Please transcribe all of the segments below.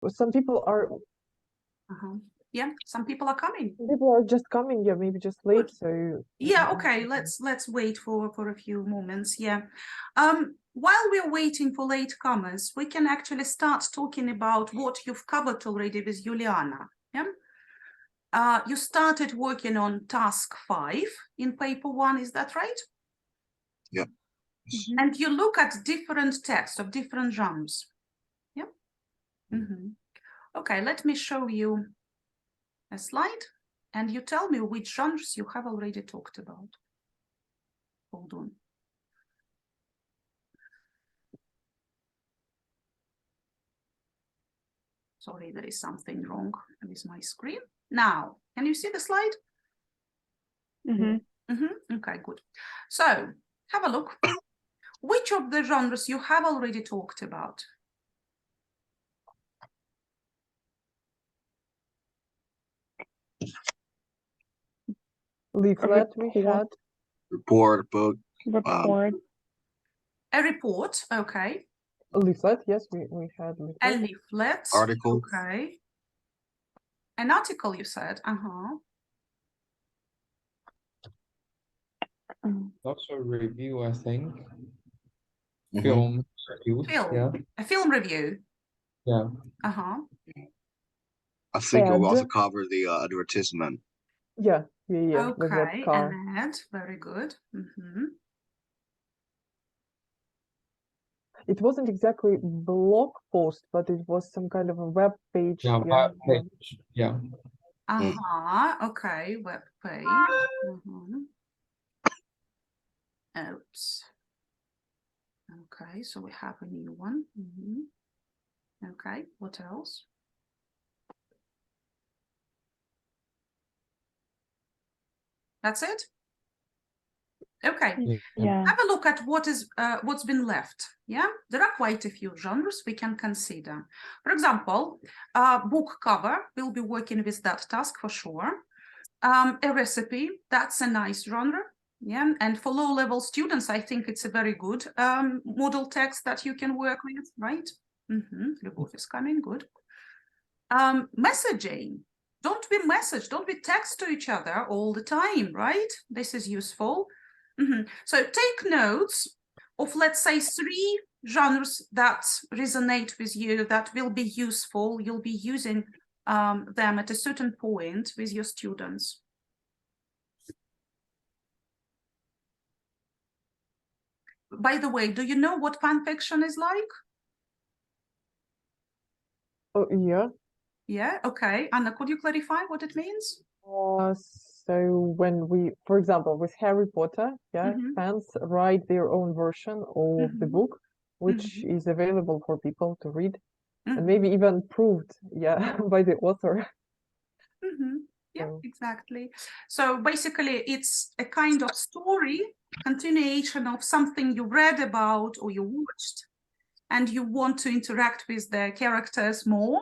Some people are Yeah, some people are coming. People are just coming, yeah, maybe just late. So yeah, okay, let's wait for a few moments. Yeah. While we're waiting for latecomers, we can actually start talking about what you've covered already with Juliana. Yeah. You started working on task 5 in paper 1, is that right? Yeah. And you look at different texts of different genres. Yeah. Okay, let me show you a slide, and you tell me which genres you have already talked about. Hold on. Sorry, there is something wrong with my screen. Now, can you see the slide? Okay, good. So, have a look. Which of the genres you have already talked about? leaflet we had. Report, book. Report. A report, okay. A leaflet, yes, we had leaflet. A leaflet. Article. Okay. An article, you said. Also review, I think. Mhm. Film reviews, Film. yeah. A film review. Yeah. I think Ad. we'll also cover the advertisement. Yeah. Okay, an ad, very good. It wasn't exactly blog post, but it was some kind of a web page. Yeah, web page. Yeah. Okay, web page. Oops. Okay, so we have a new one. Okay, what else? That's it? Okay. Yeah. Have a look at what's been left. Yeah, there are quite a few genres we can consider. For example, book cover, we'll be working with that task for sure. A recipe, that's a nice genre. Yeah, and for low-level students, I think it's a very good model text that you can work with, right? Любовь is coming, good. Messaging, don't we text to each other all the time, right? This is useful. So take notes of, let's say, 3 genres that resonate with you, that will be useful. You'll be using them at a certain point with your students. By the way, do you know what fan fiction is like? Oh, yeah. Yeah, okay. Anna, could you clarify what it means? So when we, for example, with Harry Potter, fans write their own version of the book, which is available for people to read, and maybe even proved, by the author. Yeah, exactly. So basically, it's a kind of story, continuation of something you read about or you watched, and you want to interact with the characters more.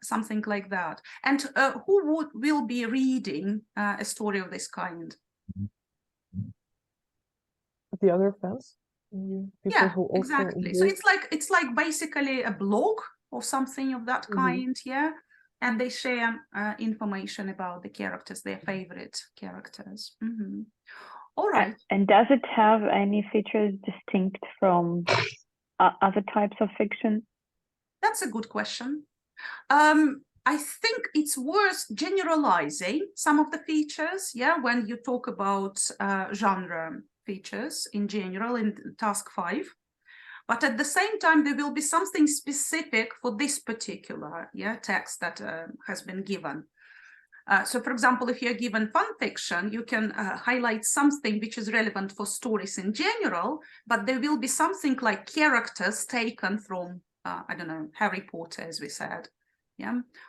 Something like that. And who will be reading a story of this kind? The other fans. People who also exactly. So it's like basically a blog or something of that kind, and they share information about the characters, their favorite characters. All right. And does it have any features distinct from other types of fiction? That's a good question. I think it's worth generalizing some of the features, when you talk about genre features in general in task 5. But at the same time, there will be something specific for this particular text that has been given. So, for example, if you're given fun fiction, you can highlight something which is relevant for stories in general, but there will be something like characters taken from, I don't know, Harry Potter, as we said,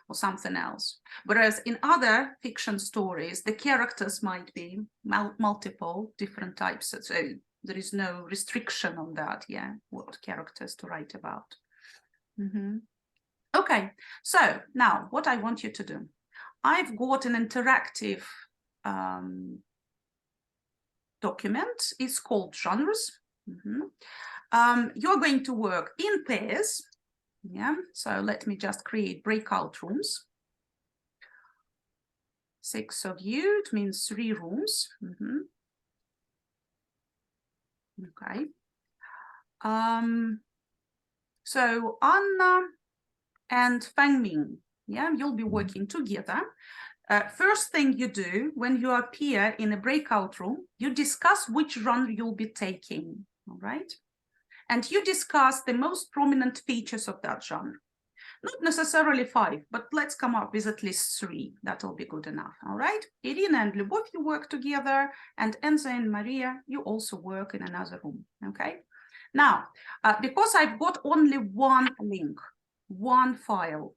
or something else. Whereas in other fiction stories, the characters might be multiple different types. So there is no restriction on that, what characters to write about. Okay, so now what I want you to do. I've got an interactive document. It's called genres. You're going to work in pairs. Yeah, so let me just create breakout rooms. 6 of you, it means 3 rooms. Okay. So Anna and Fangming, yeah, you'll be working together. First thing you do when you appear in a breakout room, you discuss which genre you'll be taking, all right? And you discuss the most prominent features of that genre. Not necessarily 5, but let's come up with at least 3. That'll be good enough, all right? Irina and Lyubov, you work together, and Enza and Maria, you also work in another room, okay? Now, because I've got only one link, one file,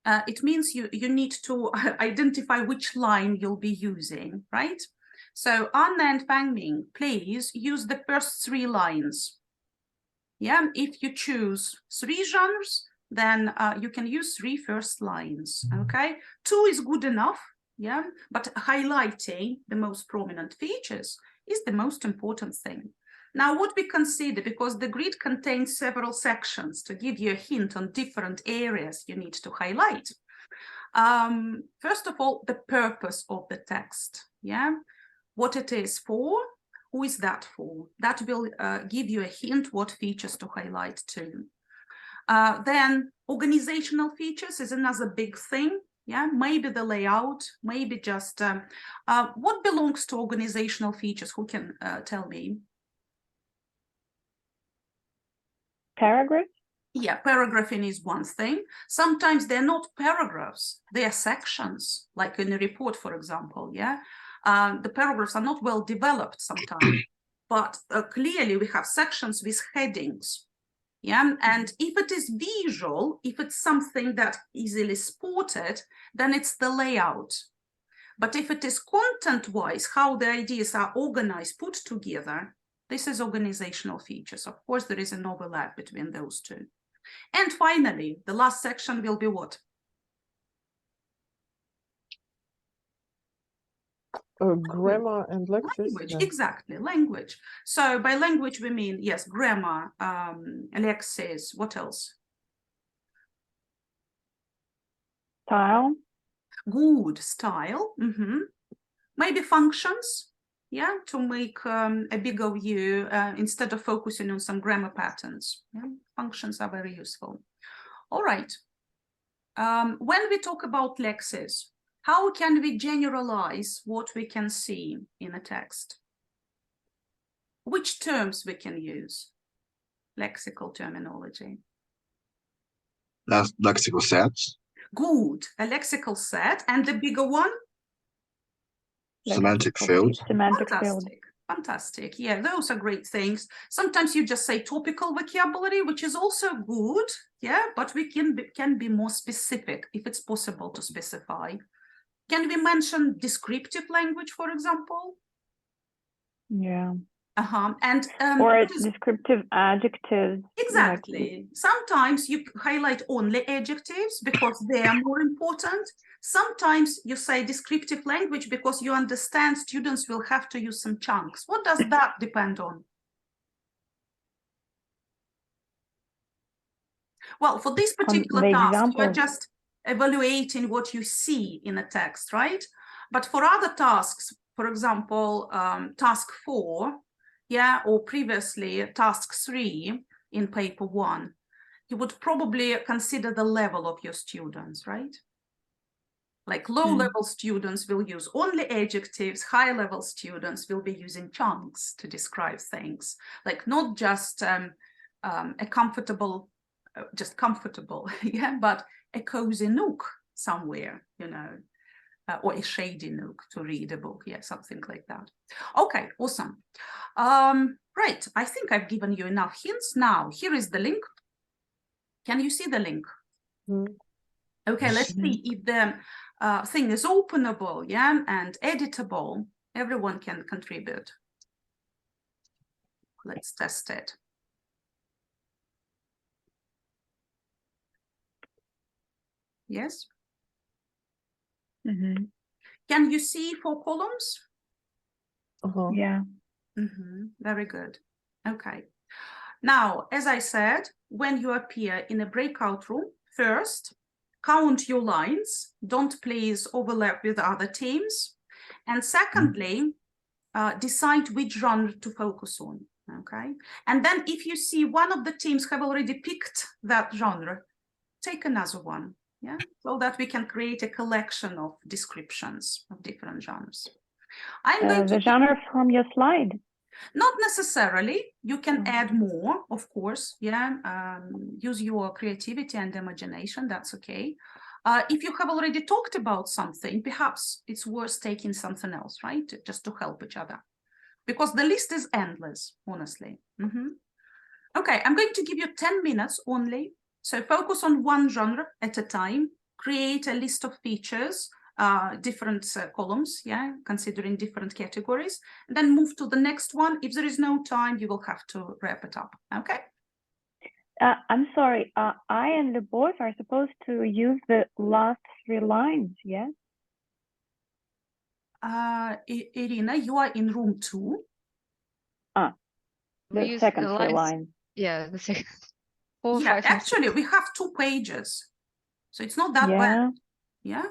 it means you need to identify which line you'll be using, right? So Anna and Fangming, please use the first 3 lines. Yeah, if you choose 3 genres, then you can use 3 first lines, okay? 2 is good enough, yeah? But highlighting the most prominent features is the most important thing. Now, what we consider, because the grid contains several sections to give you a hint on different areas you need to highlight. First of all, the purpose of the text, yeah? What it is for, who is that for? That will give you a hint what features to highlight too. Then organizational features is another big thing, yeah? Maybe the layout, maybe just, what belongs to organizational features? Who can tell me? Paragraph? Yeah, paragraphing is one thing. Sometimes they're not paragraphs, they are sections, like in a report, for example, yeah? The paragraphs are not well developed sometimes, but clearly we have sections with headings, yeah? And if it is visual, if it's something that easily spotted, then it's the layout. But if it is content-wise, how the ideas are organized, put together, this is organizational features. Of course, there is an overlap between those two. And finally, the last section will be what? Grammar and lexis. Language, Yeah. exactly, language. So by language, we mean, yes, grammar, lexis, what else? Style? Good, style. Maybe functions, yeah, to make a bigger view instead of focusing on some grammar patterns. Yeah? Functions are very useful. All right. When we talk about lexis, how can we generalize what we can see in a text? Which terms we can use? Lexical terminology. That's lexical sets. Good, a lexical set, and the bigger one? Semantic field. Semantic field. Fantastic, fantastic. Yeah, those are great things. Sometimes you just say topical vocabulary, which is also good, yeah, but we can be more specific if it's possible to specify. Can we mention descriptive language, for example? Yeah. And or descriptive adjectives. Exactly. Like, sometimes you highlight only adjectives because they are more important. Sometimes you say descriptive language because you understand students will have to use some chunks. What does that depend on? Well, for this particular task, you are just evaluating what you see in a text, right? But for other tasks, for example, task 4, yeah, or previously task 3 in paper 1, you would probably consider the level of your students, right? Like low-level students will use only adjectives, high-level students will be using chunks to describe things, like not just a comfortable, just comfortable, yeah, but a cozy nook somewhere, you know, or a shady nook to read a book, yeah, something like that. Okay, awesome. Right, I think I've given you enough hints. Now, here is the link. Can you see the link? Okay, let's see if the thing is openable, yeah, and editable. Everyone can contribute. Let's test it. Yes? Can you see 4 columns? Yeah. Very good. Okay. Now, as I said, when you appear in a breakout room, first, count your lines. Don't please overlap with other teams. And secondly, decide which genre to focus on, okay? And then if you see one of the teams have already picked that genre, take another one, yeah? So that we can create a collection of descriptions of different genres. I'm going the genre from your slide. Not necessarily. You can add more, of course. Yeah, use your creativity and imagination. That's okay. If you have already talked about something, perhaps it's worth taking something else, right? Just to help each other, because the list is endless, honestly. Okay, I'm going to give you 10 minutes only. So focus on one genre at a time. Create a list of features. Different columns, yeah, considering different categories, and then move to the next one. If there is no time, you will have to wrap it up, okay? I'm sorry, I and the boys are supposed to use the last 3 lines, yes? Irina, you are in room 2. The second 3 lines. Yeah, the second 4, Yeah, 5, and actually, 6. we have 2 pages, so it's not that bad, yeah?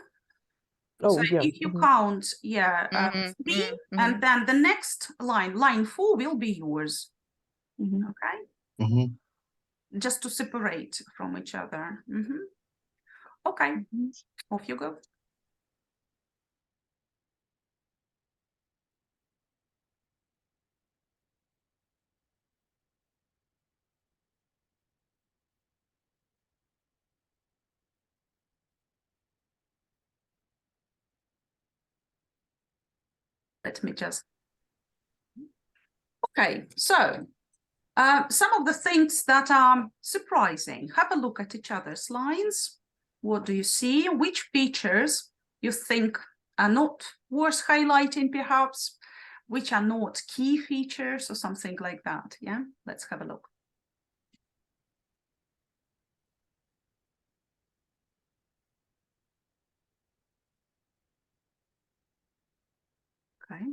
Oh, So yeah. if you count, 3, and then the next line, line 4, will be yours, okay? Just to separate from each other. Okay, off you go. Let me just. Okay, so some of the things that are surprising. Have a look at each other's lines. What do you see? Which features you think are not worth highlighting, perhaps? Which are not key features or something like that? Yeah, let's have a look. Okay.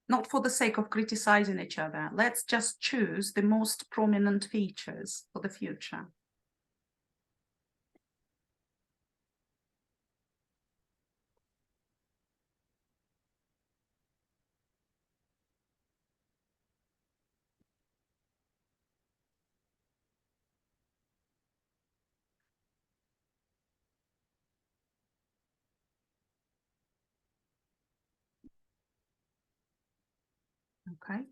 Not for the sake of criticizing each other. Let's just choose the most prominent features for the future. Okay.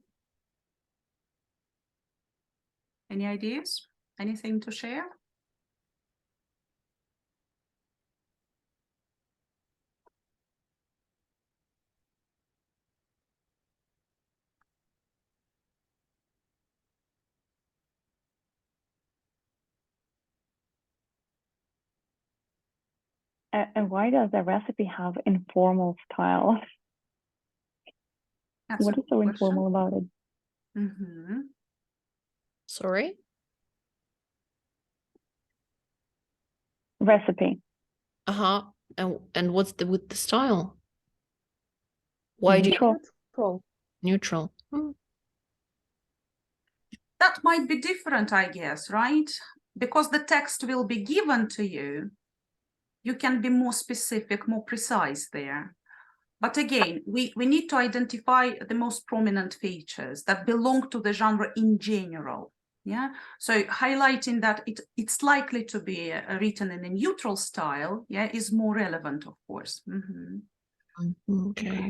Any ideas? Anything to share? And why does the recipe have informal style? That's what is so informal about it? Sorry? Recipe. And what's with the style? Why Neutral. Neutral. That might be different, I guess, right? Because the text will be given to you, you can be more specific, more precise there. But again, we need to identify the most prominent features that belong to the genre in general. Yeah, so highlighting that it's likely to be written in a neutral style, yeah, is more relevant, of course. Okay.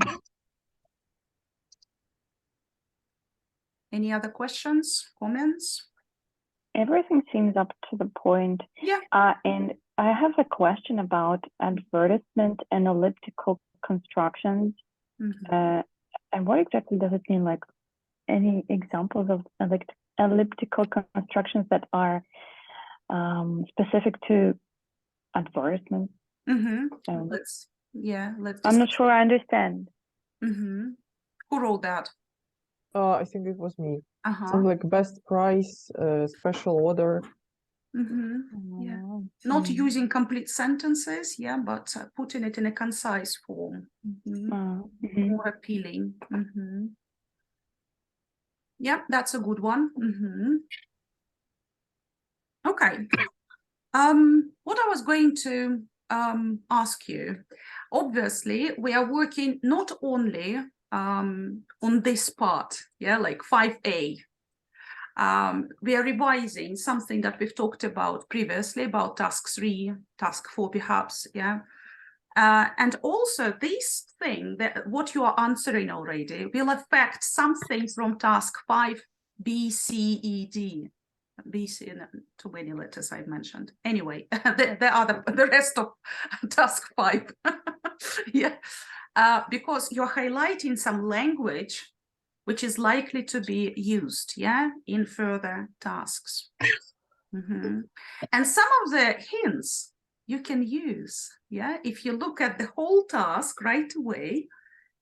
Any other questions, comments? Everything seems up to the point. Yeah. And I have a question about advertisement and elliptical constructions. And what exactly does it mean? Like, any examples of elliptical constructions that are specific to advertisements? Let's I'm not sure I understand. Who wrote that? I think it was me. Something like best price, special order. Yeah, not using complete sentences, yeah, but putting it in a concise form. More appealing. Yeah, that's a good one. Okay. What I was going to ask you, obviously, we are working not only on this part, yeah, like 5A. We are revising something that we've talked about previously about task 3, task 4 perhaps, yeah. And also this thing, that what you are answering already, will affect something from task 5, B, C, E, D. B, C, too many letters I've mentioned. Anyway, the rest of task 5. Yeah, because you're highlighting some language which is likely to be used, yeah, in further tasks. And some of the hints you can use, yeah, if you look at the whole task right away,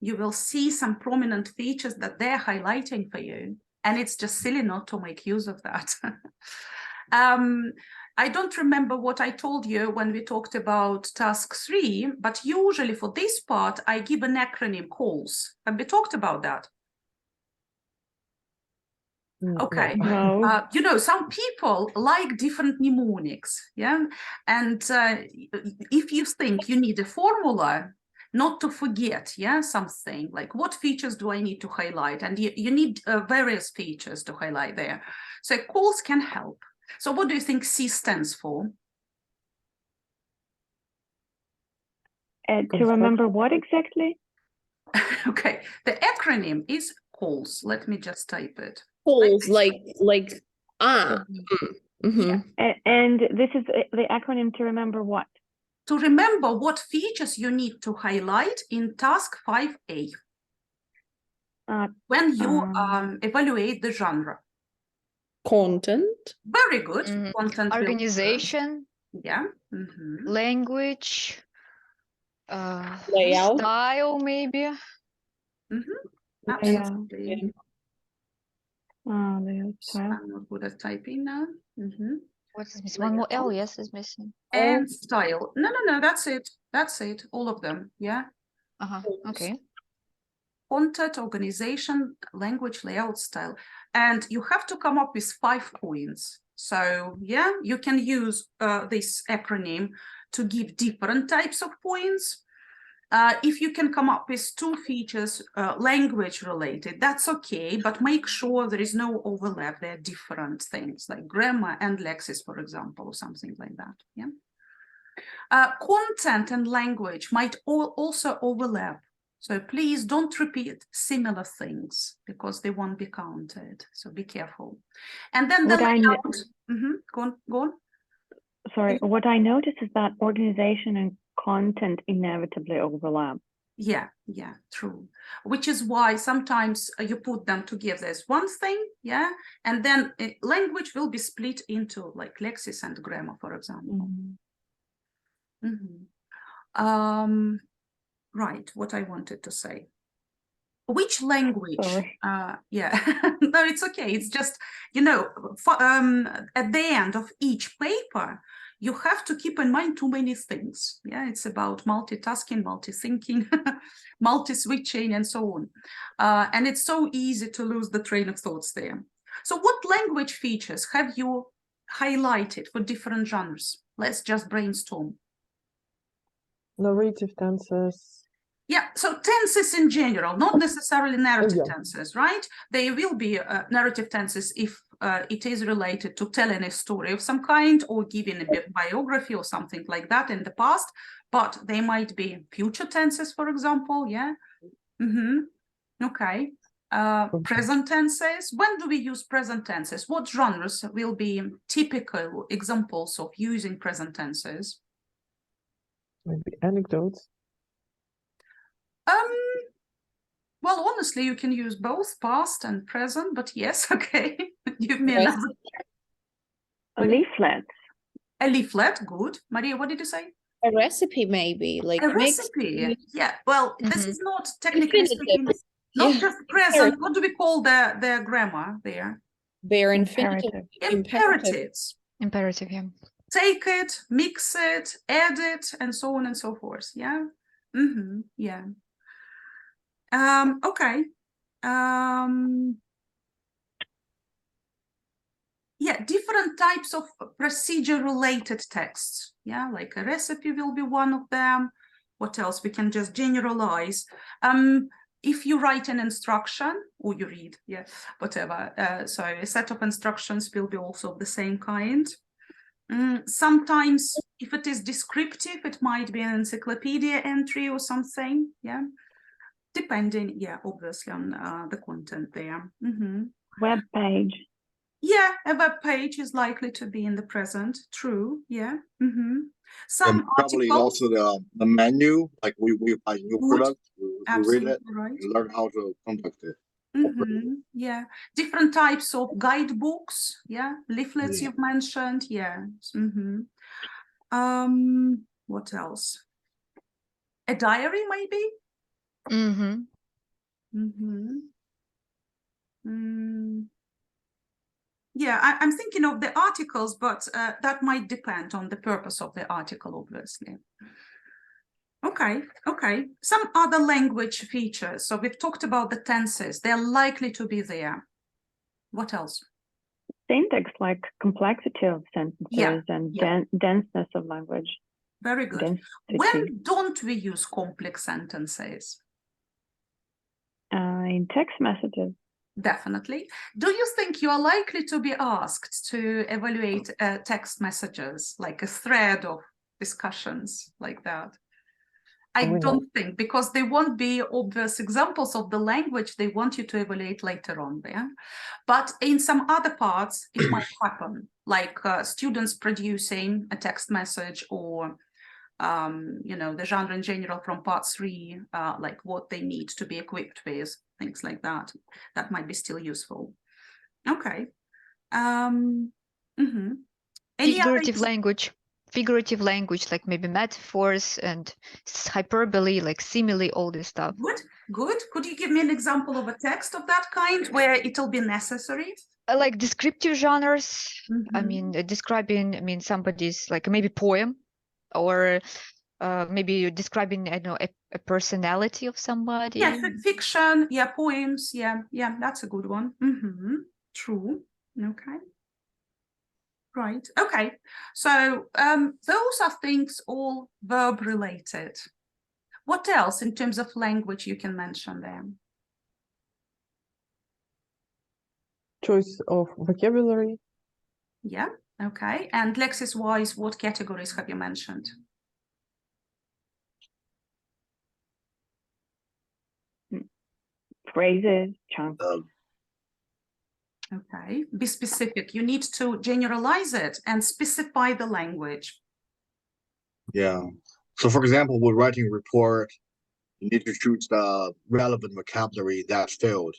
you will see some prominent features that they're highlighting for you, and it's just silly not to make use of that. I don't remember what I told you when we talked about task 3, but usually for this part, I give an acronym calls. Have we talked about that? Okay. No. You know, some people like different mnemonics, yeah? And if you think you need a formula, not to forget, yeah, something, like what features do I need to highlight? And you need various features to highlight there. So calls can help. So what do you think C stands for? To remember what exactly? Okay, the acronym is calls. Let me just type it. Calls like ah. Yeah. And this is the acronym to remember what? To remember what features you need to highlight in task 5A when you evaluate the genre. Content. Very good. Content Organization. Yeah. Language. Layout. Style, maybe. Absolutely. Layout style. I'm not good at typing now. What is missing? One more L, yes, is missing. And style. No, that's it. That's it. All of them. Yeah. Okay. Content, organization, language, layout, style. And you have to come up with 5 points. So yeah, you can use this acronym to give different types of points. If you can come up with 2 features language related, that's okay, but make sure there is no overlap. They're different things like grammar and lexis, for example, or something like that. Yeah. Content and language might also overlap. So please don't repeat similar things because they won't be counted. So be careful. And then the layout. Go on. Sorry, what I noticed is that organization and content inevitably overlap. Yeah, true. Which is why sometimes you put them together as one thing, yeah, and then language will be split into like lexis and grammar, for example. Right, what I wanted to say. Which language? Yeah, no, it's okay. It's just, you know, at the end of each paper, you have to keep in mind too many things. Yeah, it's about multitasking, multi-thinking, multi-switching, and so on. And it's so easy to lose the train of thoughts there. So what language features have you highlighted for different genres? Let's just brainstorm. Narrative tenses. Yeah, so tenses in general, not necessarily narrative tenses, right? They will be narrative tenses if it is related to telling a story of some kind or giving a biography or something like that in the past, but they might be future tenses, for example, yeah? Okay. Present tenses, when do we use present tenses? What genres will be typical examples of using present tenses? Maybe anecdotes. Well, honestly, you can use both past and present, but yes, okay. Give me Yes. A leaflet. A leaflet, good. Maria, what did you say? A recipe, maybe, like A recipe. Yeah, well, this is not technically speaking, not just present. What do we call the grammar there? They're infinitive. Imperatives. Imperative, yeah. Take it, mix it, add it, and so on and so forth. Yeah. Yeah. Okay. Yeah, different types of procedure-related texts. Yeah, like a recipe will be one of them. What else? We can just generalize. If you write an instruction or you read, yeah, whatever. So a set of instructions will be also of the same kind. Sometimes if it is descriptive, it might be an encyclopedia entry or something, yeah. Depending, yeah, obviously on the content there. Web page. Yeah, a web page is likely to be in the present. True, yeah. Some and probably articles, also the menu, like we buy new Good. product, we read absolutely it, right. and learn how to conduct it. Yeah, different types of guidebooks, yeah, leaflets Yeah. you've mentioned, yeah. What else? A diary, maybe? Yeah, I'm thinking of the articles, but that might depend on the purpose of the article, obviously. Okay. Some other language features. So we've talked about the tenses. They're likely to be there. What else? Syntax, like complexity of sentences and denseness of language. Very good. Density. When don't we use complex sentences? In text messages. Definitely. Do you think you are likely to be asked to evaluate text messages, like a thread of discussions like that? I don't think, because they won't be obvious examples of the language they want you to evaluate later on there. But in some other parts, it might happen, like students producing a text message or, the genre in general from part 3, like what they need to be equipped with, things like that. That might be still useful. Okay. Figurative language, like maybe metaphors and hyperbole, like simile, all this stuff. Good. Could you give me an example of a text of that kind where it'll be necessary? Like descriptive genres. I mean, describing, somebody's like maybe poem, or maybe describing, I don't know, a personality of somebody. Yeah, fiction. Yeah, poems. Yeah, that's a good one. True. Okay. Right. Okay. So those are things all verb related. What else in terms of language you can mention there? Choice of vocabulary. Yeah. Okay. And lexis wise, what categories have you mentioned? Phrases, chunks. Okay, be specific. You need to generalize it and specify the language. Yeah. So, for example, with writing a report, you need to choose the relevant vocabulary in that field.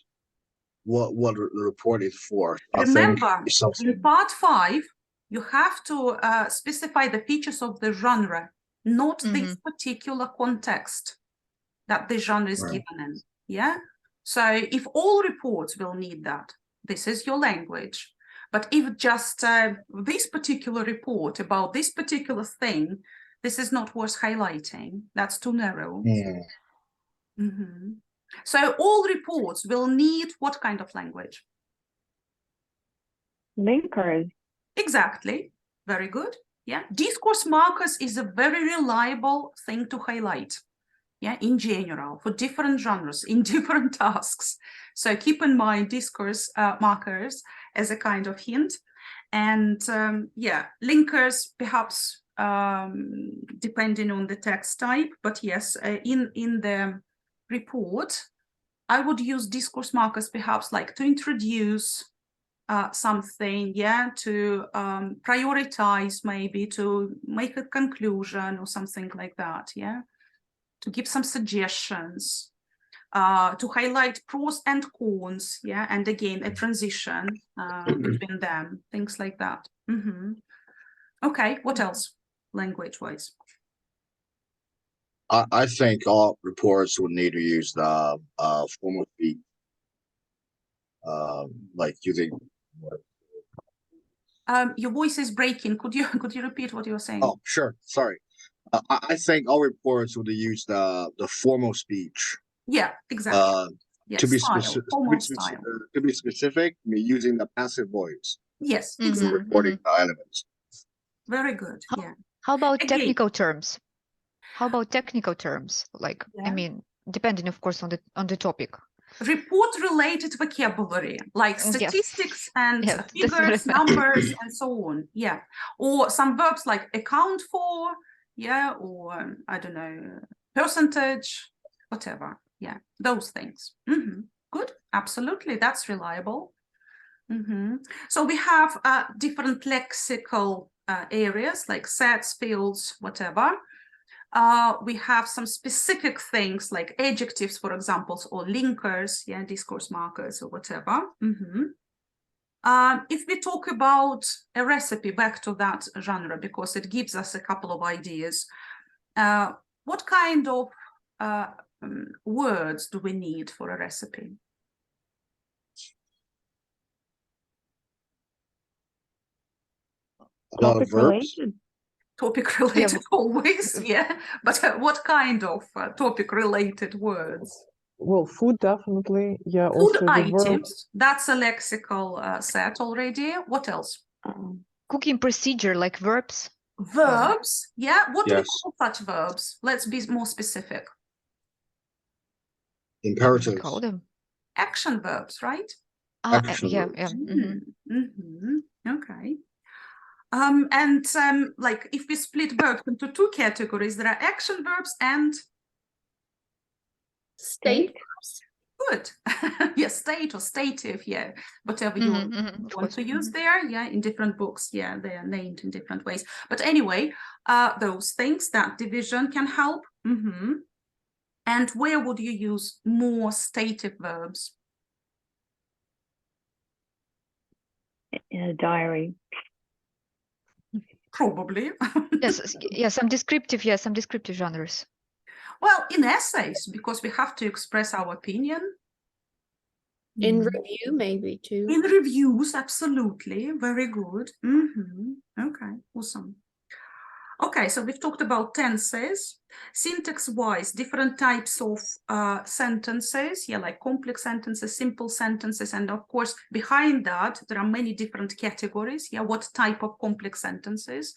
What the report is for. Remember, in part 5, you have to specify the features of the genre, not this particular context that the genre is given in. Yeah. So if all reports will need that, this is your language. But if just this particular report about this particular thing, this is not worth highlighting. That's too narrow. So all reports will need what kind of language? Linkers. Exactly. Very good. Yeah. Discourse markers is a very reliable thing to highlight. Yeah, in general, for different genres, in different tasks. So keep in mind discourse markers as a kind of hint. And linkers perhaps depending on the text type, but yes, in the report, I would use discourse markers perhaps like to introduce something, to prioritize, maybe to make a conclusion or something like that, to give some suggestions, to highlight pros and cons, and again, a transition between them, things like that. Okay, what else, language-wise? I think all reports would need to use the formal speech, like using. Your voice is breaking. Could you repeat what you were saying? Oh, sure. Sorry. I think all reports would use the formal speech. Yeah, exactly. To be specific, using the passive voice. Yes, The exactly. reporting elements. Very good. Yeah. How about Again. technical terms? How about technical terms? Like, I Yeah. mean, depending, of course, on the topic. Report-related vocabulary, like statistics and Yeah, that's what I figures, meant. numbers, and so on. Yeah. Or some verbs like account for, yeah, or I don't know, percentage, whatever. Yeah, those things. Good. Absolutely. That's reliable. So we have different lexical areas like sets, fields, whatever. We have some specific things like adjectives, for example, or linkers, yeah, discourse markers or whatever. If we talk about a recipe, back to that genre, because it gives us a couple of ideas, what kind of words do we need for a recipe? A lot of verbs. Topic related always, yeah. But what kind of topic related words? Well, food definitely. Yeah, Food also the verb. items, that's a lexical set already. What else? Cooking procedure, like verbs. Verbs, yeah. What do we Yes. call such verbs? Let's be more specific. Imperatives. Call them. Action verbs, right? Action Yeah, verbs. yeah. Okay. Like if we split verbs into two categories, there are action verbs and State. good. Yeah, state or stative, yeah, whatever you want to use there, yeah, in different books, yeah, they are named in different ways. But anyway, those things, that division can help. And where would you use more stative verbs? In a diary. Probably. Yes, some descriptive genres. Well, in essays, because we have to express our opinion. In review, maybe too. In reviews, absolutely. Very good. Okay, awesome. Okay, so we've talked about tenses. Syntax-wise, different types of sentences, yeah, like complex sentences, simple sentences, and of course, behind that, there are many different categories. Yeah, what type of complex sentences?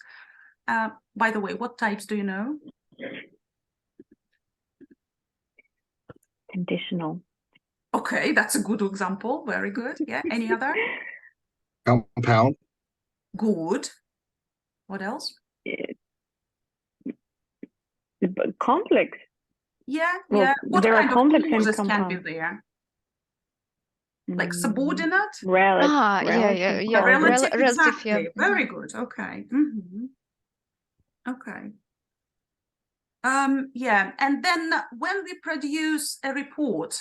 By the way, what types do you know? Conditional. Okay, that's a good example. Very good. Yeah, any other? Compound. Good. What else? Complex. Yeah, Well, yeah. What there are kind of complex and clauses can be compound. there? Like subordinate? Relative. Yeah, relative, relative, exactly. yeah. Very good. Okay. Okay. Yeah, and then when we produce a report,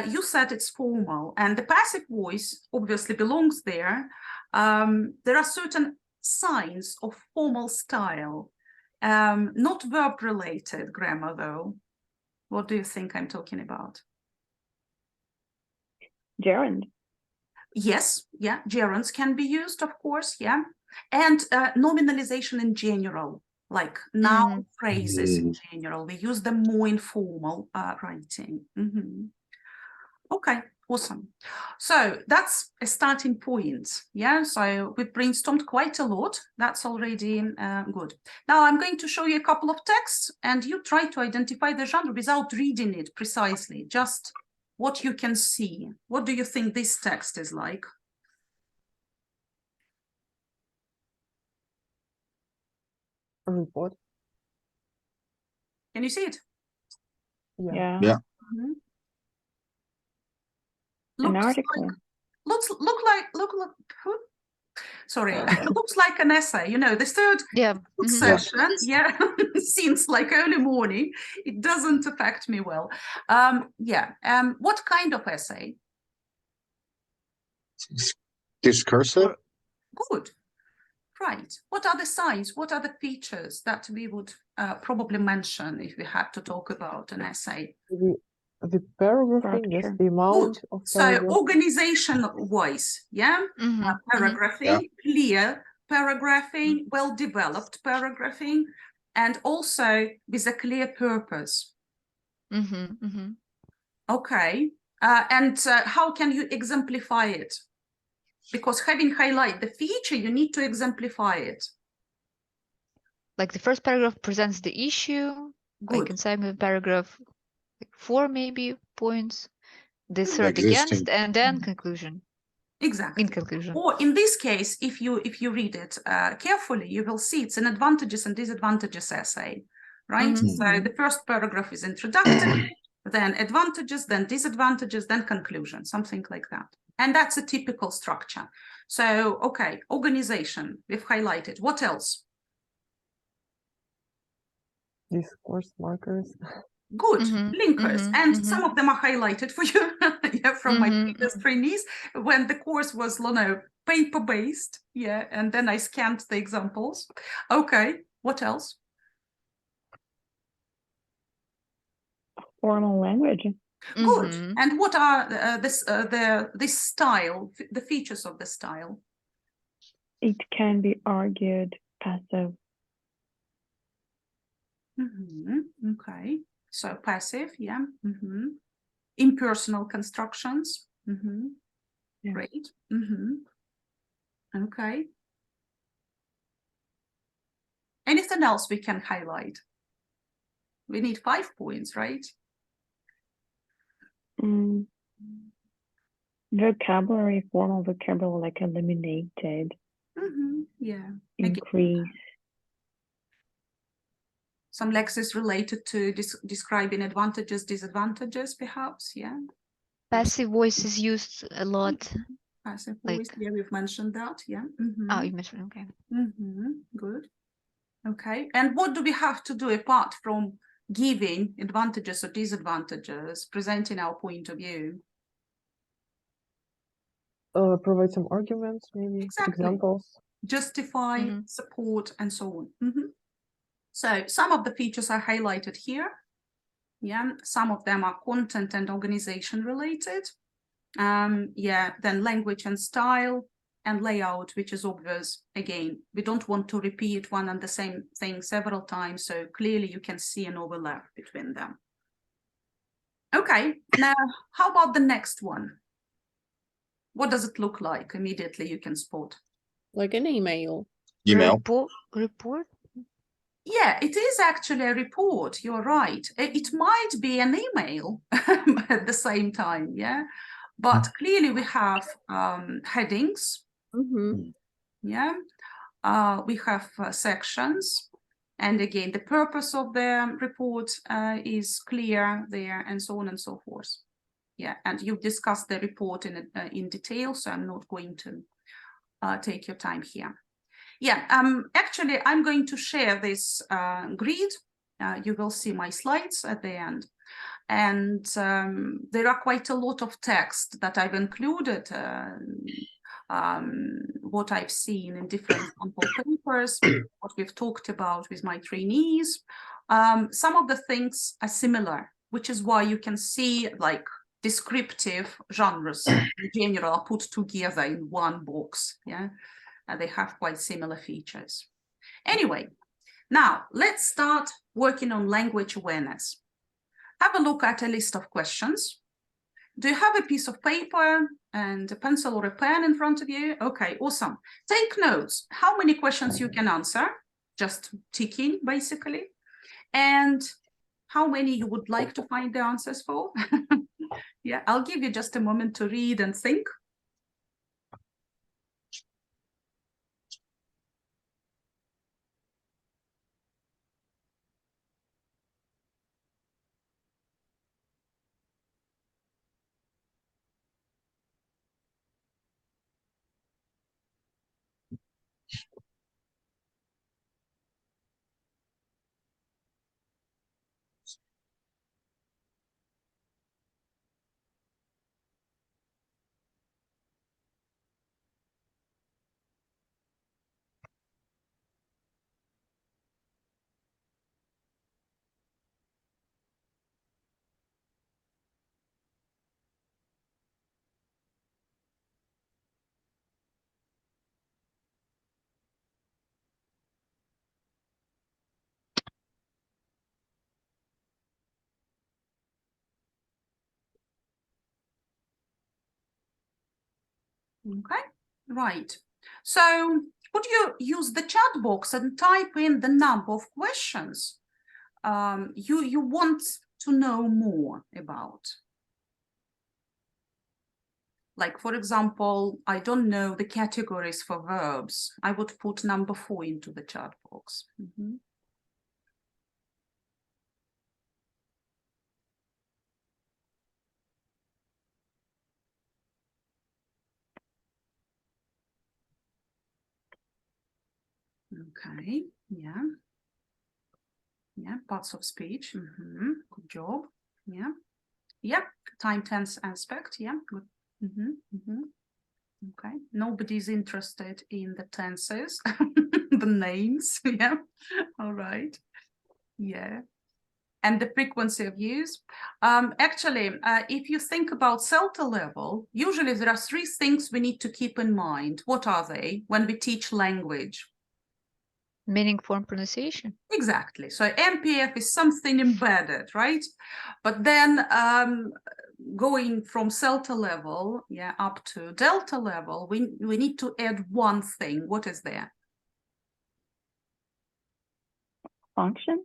you said it's formal, and the passive voice obviously belongs there. There are certain signs of formal style, not verb-related grammar, though. What do you think I'm talking about? Gerund. Yes, yeah, gerunds can be used, of course, yeah. And nominalization in general, like noun phrases in general, we use them more in formal writing. Okay, awesome. So that's a starting point, yeah. So we brainstormed quite a lot. That's already good. Now I'm going to show you a couple of texts, and you try to identify the genre without reading it precisely, just what you can see. What do you think this text is like? A report. Can you see it? Yeah. An article. Looks like an essay, you know, the third session, yeah, seems like early morning. It doesn't affect me well. What kind of essay? Discursive. Good. Right. What are the signs? What are the features that we would probably mention if we had to talk about an essay? The paragraphing, yes, the amount of paragraph. So organization-wise, yeah, paragraphing, clear paragraphing, well-developed paragraphing, and also with a clear purpose. Okay, and how can you exemplify it? because having highlight the feature, you need to exemplify it. Like the first paragraph presents the issue, Good. like in second paragraph, like 4 maybe points, the third Existing. against, and then conclusion. Exactly. In conclusion. Or in this case, if you read it carefully, you will see it's an advantages and disadvantages essay, right? So the first paragraph is introductory, then advantages, then disadvantages, then conclusion, something like that. And that's a typical structure. So, okay, organization, we've highlighted. What else? Discourse markers. Good, linkers, and some of them are highlighted for you yeah, from my previous trainees when the course was, paper-based, yeah, and then I scanned the examples. Okay, what else? Formal language. Good, and what are this style, the features of the style? It can be argued passive. Okay, so passive, yeah. Impersonal constructions. Yeah. Great. Okay. Anything else we can highlight? We need 5 points, right? Vocabulary, formal vocabulary, like eliminated. Yeah. Increase. Some lexis related to describing advantages, disadvantages, perhaps, yeah. Passive voice is used a lot. Passive voice, yeah, we've mentioned that, yeah. Oh, you mentioned, okay. Good. Okay, and what do we have to do apart from giving advantages or disadvantages, presenting our point of view? Provide some arguments, maybe examples. Justify, support, and so on. So some of the features are highlighted here. Yeah, some of them are content and organization related. Yeah, then language and style and layout, which is obvious. Again, we don't want to repeat one and the same thing several times, so clearly you can see an overlap between them. Okay, now how about the next one? What does it look like? Immediately you can spot. Like an email. Email. Report? Yeah, it is actually a report. You're right. It might be an email at the same time, yeah. But clearly we have headings. Yeah, we have sections. And again, the purpose of the report is clear there, and so on and so forth. Yeah, and you've discussed the report in detail, so I'm not going to take your time here. Yeah, actually, I'm going to share this grid. You will see my slides at the end. And there are quite a lot of text that I've included, what I've seen in different sample papers, what we've talked about with my trainees. Some of the things are similar, which is why you can see like descriptive genres in general are put together in one box, yeah. They have quite similar features. Anyway, now let's start working on language awareness. Have a look at a list of questions. Do you have a piece of paper and a pencil or a pen in front of you? Okay, awesome. Take notes. How many questions you can answer? Just ticking, basically. And how many you would like to find the answers for? Yeah, I'll give you just a moment to read and think. Okay, Right. So would you use the chat box and type in the number of questions you want to know more about? Like, for example, I don't know the categories for verbs. I would put number 4 into the chat box. Okay, yeah. Yeah, parts of speech. Good job. Yeah. Yeah, time tense aspect. Yeah, good. Okay, nobody's interested in the tenses, the names. Yeah, all right. Yeah. And the frequency of use. Actually, if you think about CELTA level, usually there are 3 things we need to keep in mind. What are they when we teach language? Meaning, form, pronunciation. Exactly. So MPF is something embedded, right? But then going from CELTA level, yeah, up to Delta level, we need to add one thing. What is there? Function?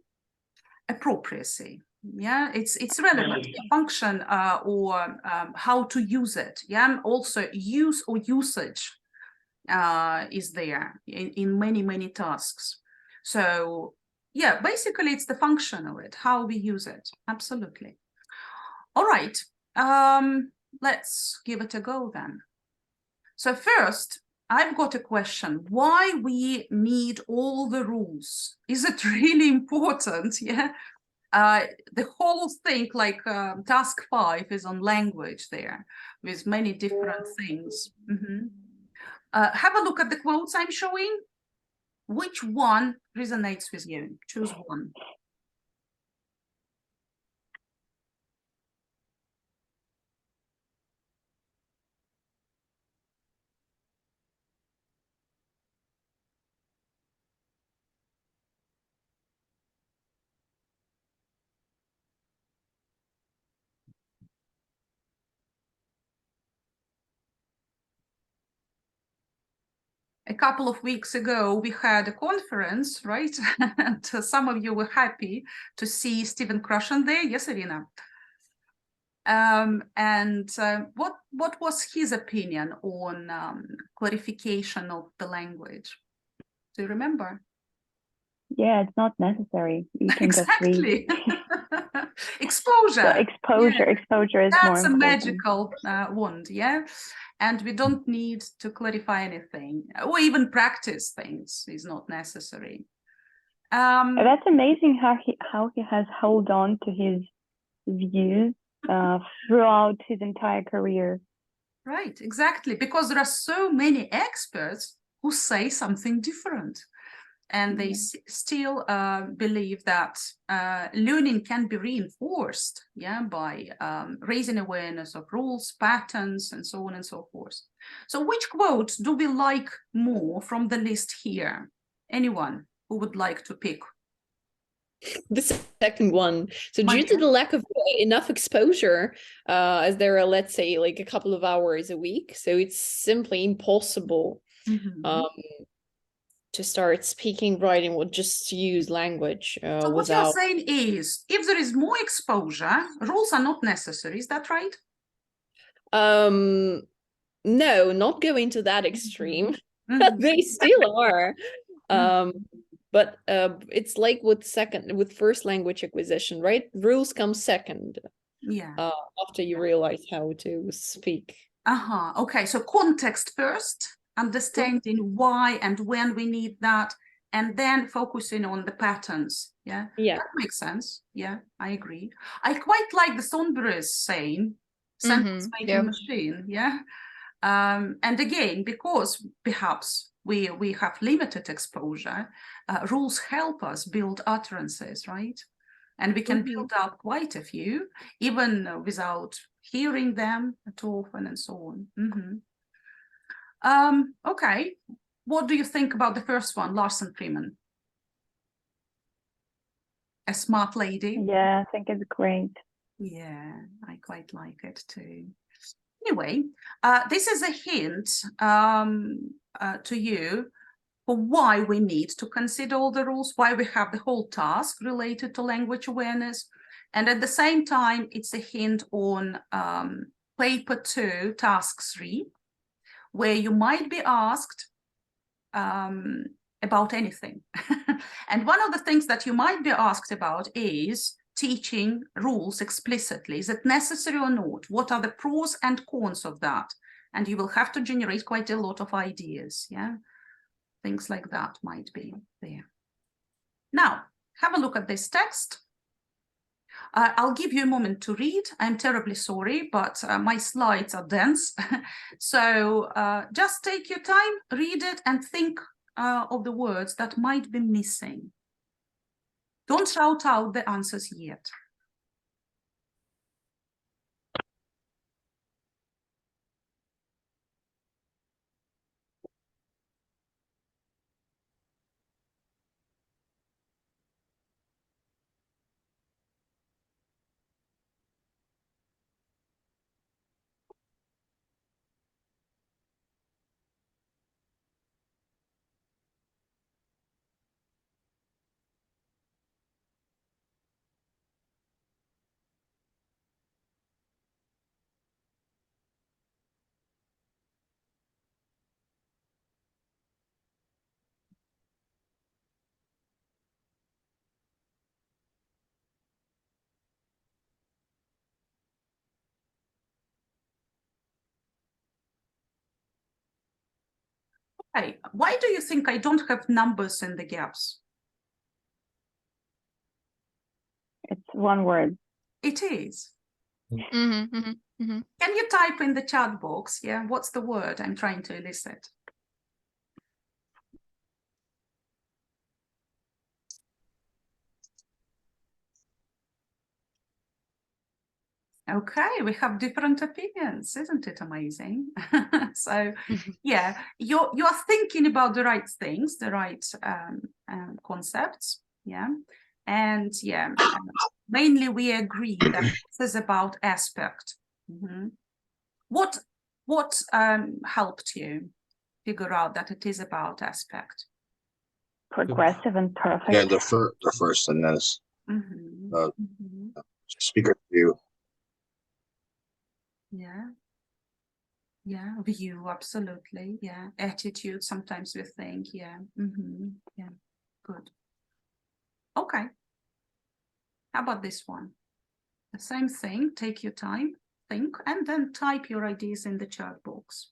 Appropriacy. Yeah, it's relevant to the function or how to use it. Yeah, also use or usage is there in many tasks. So yeah, basically it's the function of it, how we use it. Absolutely. All right, let's give it a go then. So first, I've got a question. Why we need all the rules? Is it really important? Yeah. The whole thing, like task 5 is on language there with many different things. Have a look at the quotes I'm showing. Which one resonates with you? Choose one. A couple of weeks ago, we had a conference, right? And some of you were happy to see Stephen Krushen there. Yes, Irina. And what was his opinion on clarification of the language? Do you remember? Yeah, it's not necessary. You can just read. Exposure. So exposure is more That's a important. magical wand, yeah? And we don't need to clarify anything or even practice things is not necessary. That's amazing how he has held on to his views throughout his entire career. Right, exactly, because there are so many experts who say something different. And they still believe that learning can be reinforced, yeah, by raising awareness of rules, patterns, and so on and so forth. So which quote do we like more from the list here? Anyone who would like to pick? The second one. So due Maria. to the lack of enough exposure, as there are, let's say, like a couple of hours a week, so it's simply impossible to start speaking, writing, or just to use language So what without... you're saying is, if there is more exposure, rules are not necessary. Is that right? No, not going to that extreme. They still are. But it's like with first language acquisition, right? Rules come second. Yeah. After you realize how to speak. Okay, so context first, understanding why and when we need that, and then focusing on the patterns. Yeah, that makes sense. Yeah, I agree. I quite like the Thornberry's saying, sentence making machine. Yeah, and again, because perhaps we have limited exposure, rules help us build utterances, right? And we can build up quite a few, even without hearing them too often and so on. Okay, what do you think about the first one, Larson Freeman? A smart lady? Yeah, I think it's great. Yeah, I quite like it too. Anyway, this is a hint to you for why we need to consider all the rules, why we have the whole task related to language awareness. And at the same time, it's a hint on paper 2, task 3, where you might be asked about anything. And one of the things that you might be asked about is teaching rules explicitly. Is it necessary or not? What are the pros and cons of that? And you will have to generate quite a lot of ideas, yeah? Things like that might be there. Now, have a look at this text. I'll give you a moment to read. I'm terribly sorry, but my slides are dense. So just take your time, read it, and think of the words that might be missing. Don't shout out the answers yet. Hey, why do you think I don't have numbers in the gaps? It's one word. It is. Mm-hmm, mm-hmm, mm-hmm. Can you type in the chat box? Yeah, what's the word I'm trying to elicit? Okay, we have different opinions, isn't it amazing? So, yeah, you're thinking about the right things, the right concepts, yeah, and yeah, mainly we agree that this is about aspect. Mm-hmm. What helped you figure out that it is about aspect? Progressive and perfect. Yeah, the first sentence. Mm-hmm. Speaker view. Yeah, view, absolutely. Yeah, attitude, sometimes we think, yeah. Yeah, good. Okay. How about this one? The same thing, take your time, think, and then type your ideas in the chat box.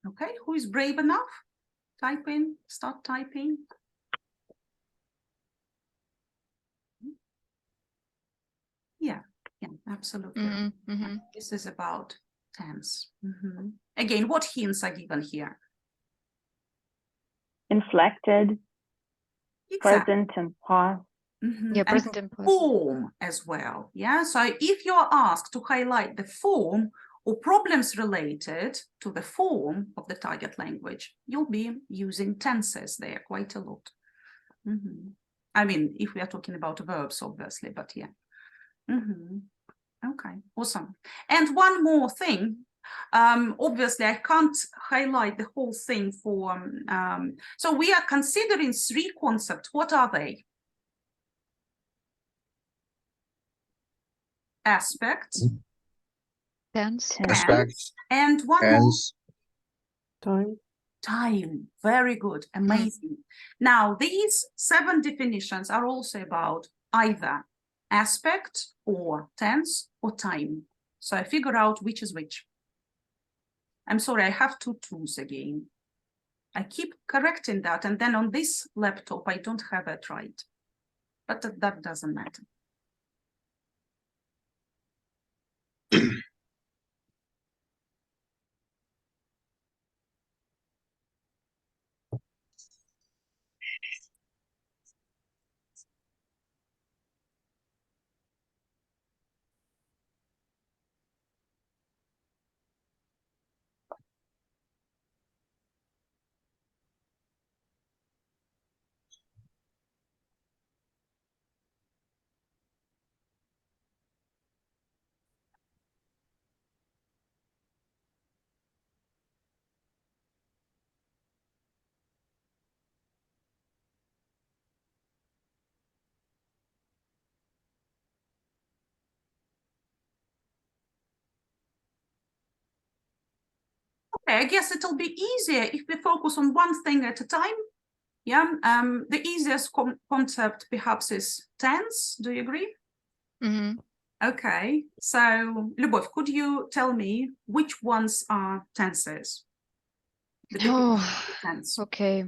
Okay, who is brave enough? Type in, start typing. Yeah, absolutely. This is about tense. Again, what hints are given here? Inflected, Exactly. present and past. Yeah, present and past. Form as well. Yeah, so if you're asked to highlight the form or problems related to the form of the target language, you'll be using tenses there quite a lot. I mean, if we are talking about verbs, obviously, but yeah. Okay, awesome. And one more thing. Obviously, I can't highlight the whole thing for. So we are considering 3 concepts. What are they? Aspect, Tense. tense, and one more. Time. Very good. Amazing. Now, these 7 definitions are also about either aspect or tense or time. So I figure out which is which. I'm sorry, I have two tools again. I keep correcting that, and then on this laptop, I don't have it right. But that doesn't matter. Okay, I guess it'll be easier if we focus on one thing at a time. Yeah, the easiest concept perhaps is tense. Do you agree? Mm-hmm. Okay, so Lyubov, could you tell me which ones are tenses? Tense. Okay.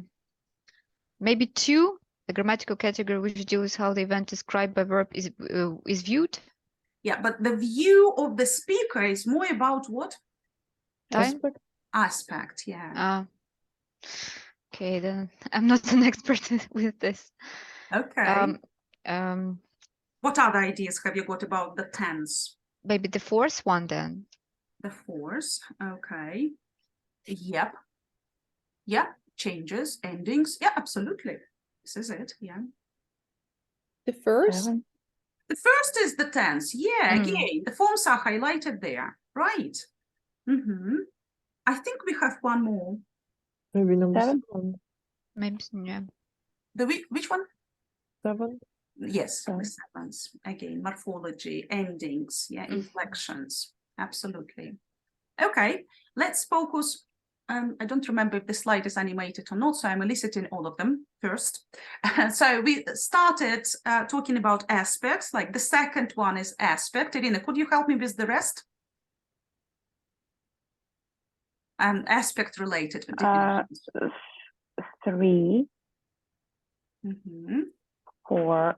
Maybe two. The grammatical category which deals with how the event described by verb is viewed. Yeah, but the view of the speaker is more about what? Time? Aspect, yeah. Okay, then I'm not an expert with this. Okay. What other ideas have you got about the tense? Maybe the fourth one then. The fourth, okay. Yep. Yeah, changes, endings. Yeah, absolutely. This is it, yeah. The first? The first is the tense. Yeah, again, the forms are highlighted there. Right. I think we have one more. Maybe number 7. Maybe, yeah. Which one? 7. Yes, the sevens. Again, morphology, endings, yeah, inflections. Absolutely. Okay, let's focus. I don't remember if the slide is animated or not, so I'm eliciting all of them first. So we started talking about aspects, like the second one is aspect. Irina, could you help me with the rest? Aspect related. 3, 4,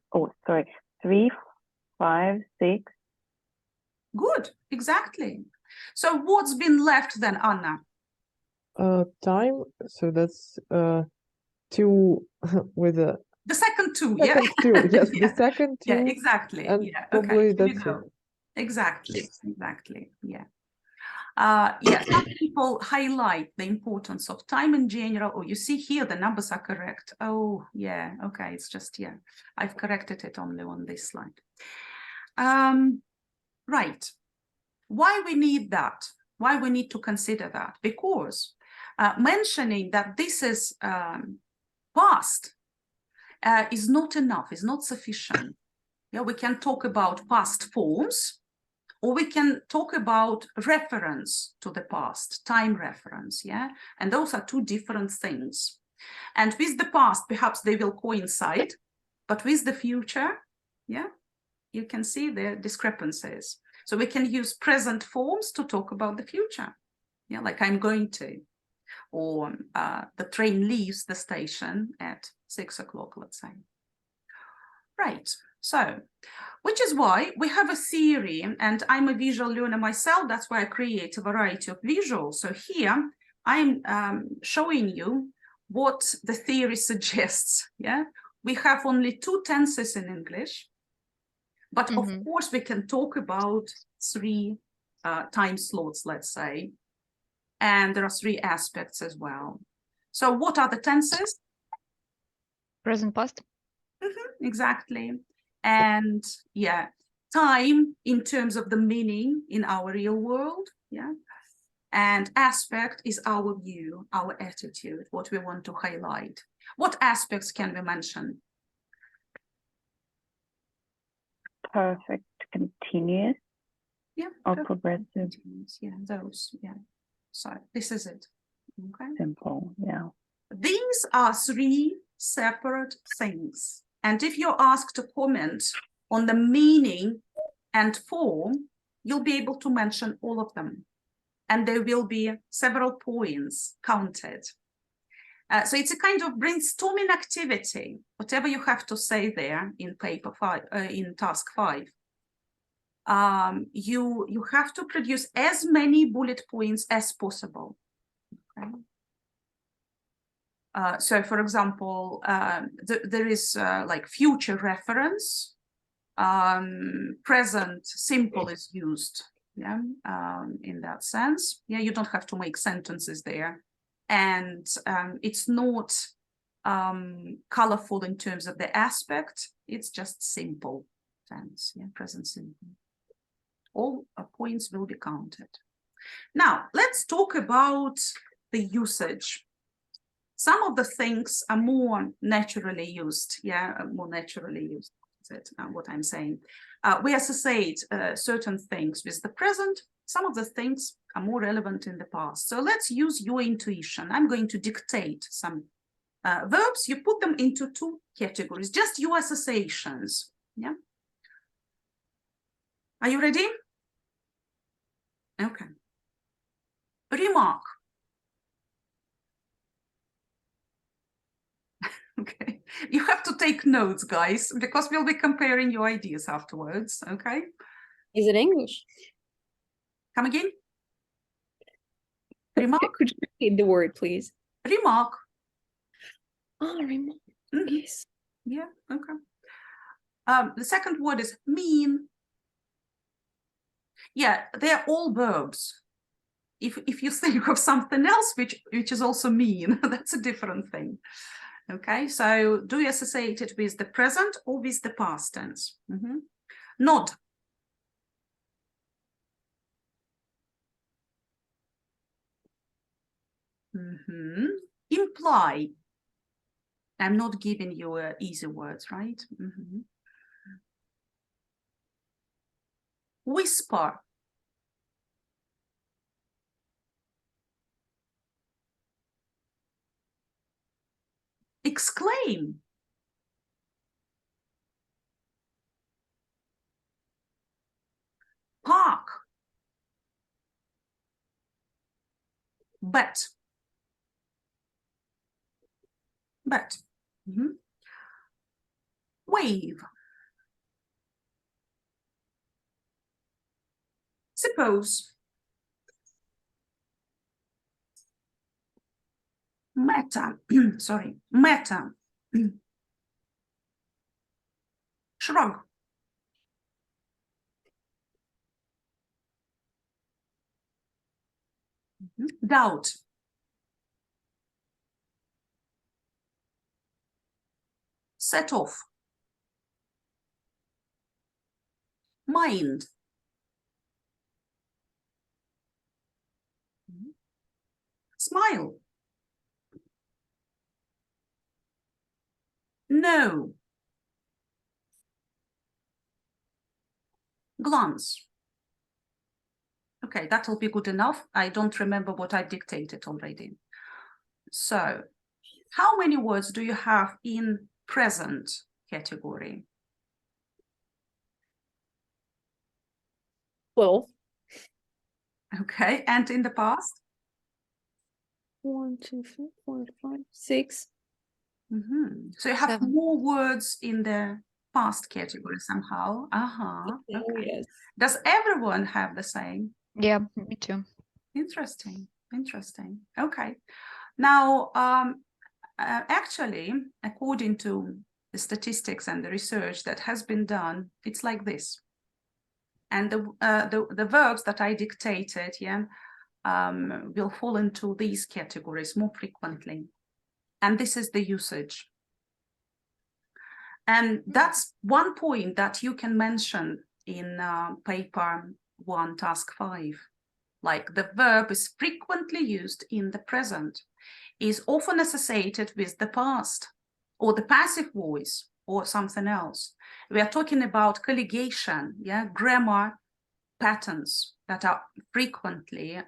3, 5, 6. Good, exactly. So what's been left then, Anna? Time, so that's 2 with a... The second 2, second yeah? 2, yes, Yeah. the second 2. Yeah, exactly. And yeah, probably okay, that's it. Exactly, exactly, yeah. Some people highlight the importance of time in general. Oh, you see here, the numbers are correct. Oh, yeah, okay, it's just, yeah, I've corrected it only on this slide. Right, why we need that? Why we need to consider that? Because mentioning that this is past is not enough, is not sufficient. Yeah, we can talk about past forms, or we can talk about reference to the past, time reference, yeah? And those are two different things. And with the past, perhaps they will coincide, but with the future, yeah, you can see the discrepancies. So we can use present forms to talk about the future, yeah, like I'm going to, or the train leaves the station at 6 o'clock, let's say. Right, so, which is why we have a theory, and I'm a visual learner myself, that's why I create a variety of visuals. So here, I'm showing you what the theory suggests, yeah? We have only 2 tenses in English, but of course we can talk about 3 time slots, let's say, and there are 3 aspects as well. So what are the tenses? Present, past. Exactly. And yeah, time in terms of the meaning in our real world, yeah. And aspect is our view, our attitude, what we want to highlight. What aspects can we mention? Perfect continuous. Yeah. Or progressive. Yeah, those, yeah. So this is it. Okay. Simple, yeah. These are 3 separate things. And if you're asked to comment on the meaning and form, you'll be able to mention all of them. And there will be several points counted. So it's a kind of brainstorming activity, whatever you have to say there in paper 5, in task 5. You have to produce as many bullet points as possible. Okay? So, for example, there is like future reference, present simple is used, yeah, in that sense. Yeah, you don't have to make sentences there, and it's not colorful in terms of the aspect. It's just simple tense, yeah, present simple. All points will be counted. Now, let's talk about the usage. Some of the things are more naturally used, yeah, more naturally used. That's what I'm saying. We associate certain things with the present. Some of the things are more relevant in the past. So let's use your intuition. I'm going to dictate some verbs. You put them into 2 categories, just your associations. Yeah. Are you ready? Okay. Remark. Okay. You have to take notes, guys, because we'll be comparing your ideas afterwards. Okay. Is it English? Come again? Remark. Could you repeat the word, please? Remark. Oh, remark. Mm-hmm. Yes. Yeah. Okay. The second word is mean. Yeah, they're all verbs. If you think of something else which is also mean, that's a different thing. Okay, so do you associate it with the present or with the past tense? Mm-hmm. Nod. Mm-hmm. Imply. I'm not giving you easy words, right? Mm-hmm. Whisper. Exclaim. Park. Bet. Bet. Mm-hmm. Wave. Suppose. Matter. Sorry. Matter. Shrug. Mm-hmm. Doubt. Set off. Mind. Mm-hmm. Smile. No. Glance. Okay, that'll be good enough. I don't remember what I dictated already. So, how many words do you have in present category? 12. Okay, and in the past? 1, 2, 3, 4, 5, 6. Mm-hmm. So you have 7. more words in the past category somehow. Okay. Oh, yes. Does everyone have the same? Yeah, me too. Interesting. Okay. Now, actually, according to the statistics and the research that has been done, it's like this. And the verbs that I dictated, yeah, will fall into these categories more frequently. And this is the usage. And that's one point that you can mention in paper 1, task 5. Like the verb is frequently used in the present, is often associated with the past or the passive voice or something else. We are talking about colligation, yeah, grammar patterns that are frequently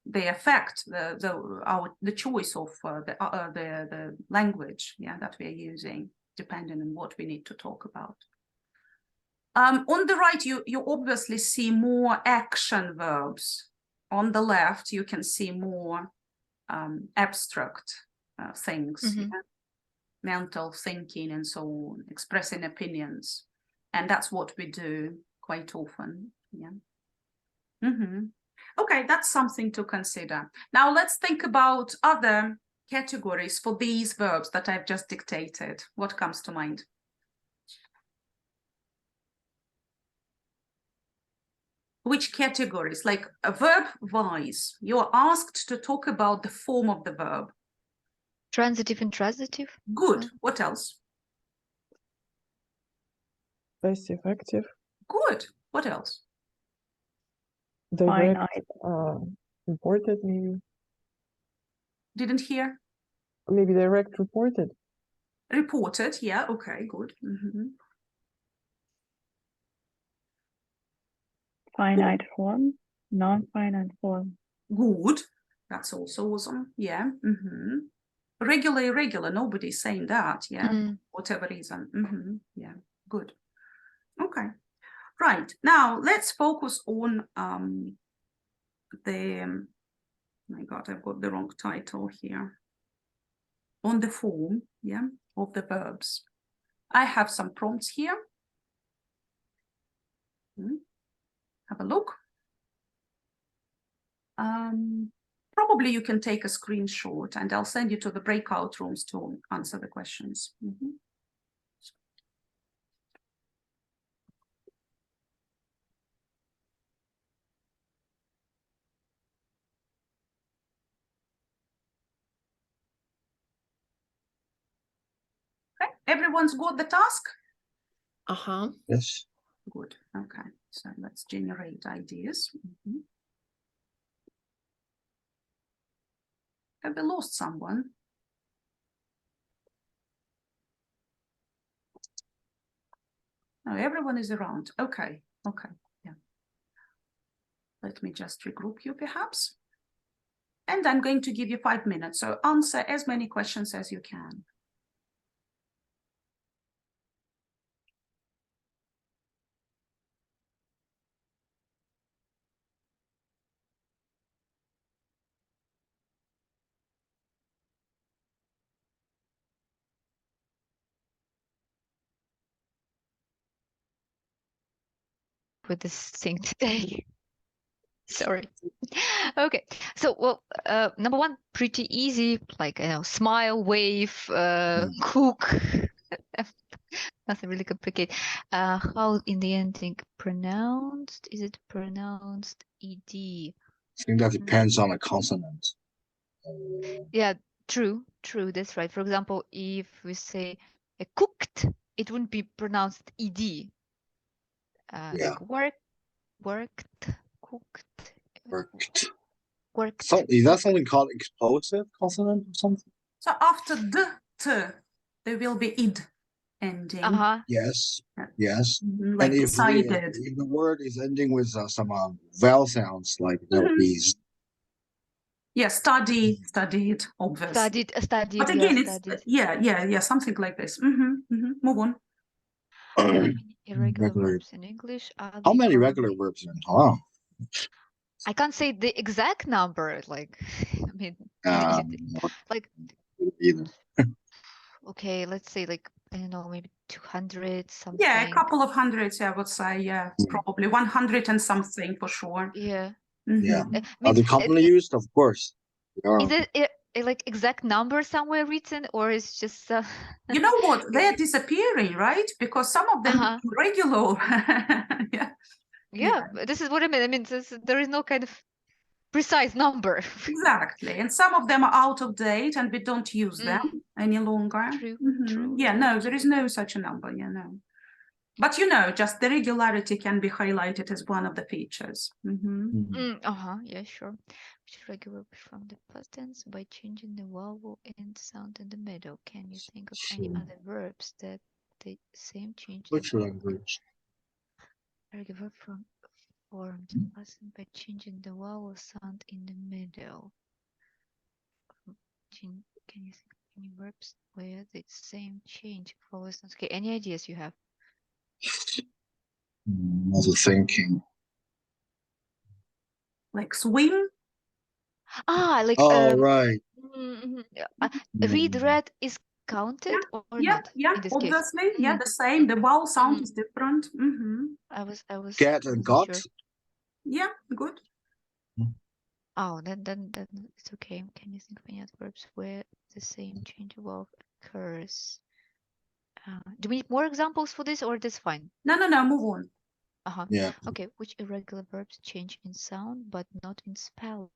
they affect the choice of the language, yeah, that we are using. depending on what we need to talk about. On the right, you obviously see more action verbs. On the left, you can see more abstract things, yeah? Mental thinking and so on, expressing opinions. And that's what we do quite often, yeah. Okay, that's something to consider. Now let's think about other categories for these verbs that I've just dictated. What comes to mind? Which categories, like a verb-wise, you are asked to talk about the form of the verb. Transitive, intransitive. Good. What else? Passive, active, Good. What else? direct, Finite. reported, maybe. Didn't hear. Maybe direct, reported. Reported. Yeah. Okay. Good. Finite form. Non-finite form. Good. That's also awesome. Yeah. Regular, irregular. Nobody's saying that. Yeah. Whatever reason. Yeah. Good. Okay. Right. Now let's focus on my God, I've got the wrong title here. On the form, yeah, of the verbs. I have some prompts here. Have a look. Probably you can take a screenshot and I'll send you to the breakout rooms to answer the questions. Okay, everyone's got the task? Yes. Good, okay, so let's generate ideas. Have we lost someone? No, everyone is around. Okay, okay, yeah. Let me just regroup you perhaps. And I'm going to give you 5 minutes, so answer as many questions as you can. With this thing today. Sorry. Okay. So, well, number one, pretty easy, like, smile, wave, cook. Nothing really complicated. How in the ending pronounced? Is it pronounced ed? I think that depends on the consonant. Yeah, true. That's right. For example, if we say cooked, it wouldn't be pronounced ed. Yeah. Like worked, cooked. So, is that something called explosive consonant or something? So after d, t, there will be id ending. Yes. Yes. Like and decided. if the word is ending with some vowel sounds, like there will be. Yeah, studied, obviously. Studied. But again, yeah, it's studied. yeah, something like this. Move on. Irregular verbs in English. How many regular verbs in? Wow. I can't say the exact number. Like, I mean, like either. Okay, let's say like, I don't know, maybe 200 something. Yeah, a couple of hundreds, I would say. Yeah, probably 100 and something for sure. Yeah. Yeah. I Are mean, they commonly used? Of course. Is it like exact number somewhere written, or is just you know what, they're disappearing, right? Because some of them are regular. yeah, this is what I mean. I mean, there is no kind of precise number. Exactly, and some of them are out of date and we don't use them any longer. True. Yeah, no, there is no such a number. Yeah, no. But just the regularity can be highlighted as one of the features. Yeah, sure. Which is regular from the past tense by changing the vowel and sound in the middle. Can you think of any other verbs that the same change? Which language? Regular from formed past by changing the vowel sound in the middle. Can you think of Any verbs where the same change follows? Okay, any ideas you have? Also thinking. Like swim? Ah, like Oh, right. read, read is counted or not in this case? Obviously. Yeah, the same. The vowel sound Mhm. is different. I was Get and wasn't got. sure. Yeah, good. Oh, then it's okay. Can you think of any other verbs where the same change of verb occurs? Do we need more examples for this, or that's fine? No, move on. Yeah. Okay, which irregular verbs change in sound but not in spelling?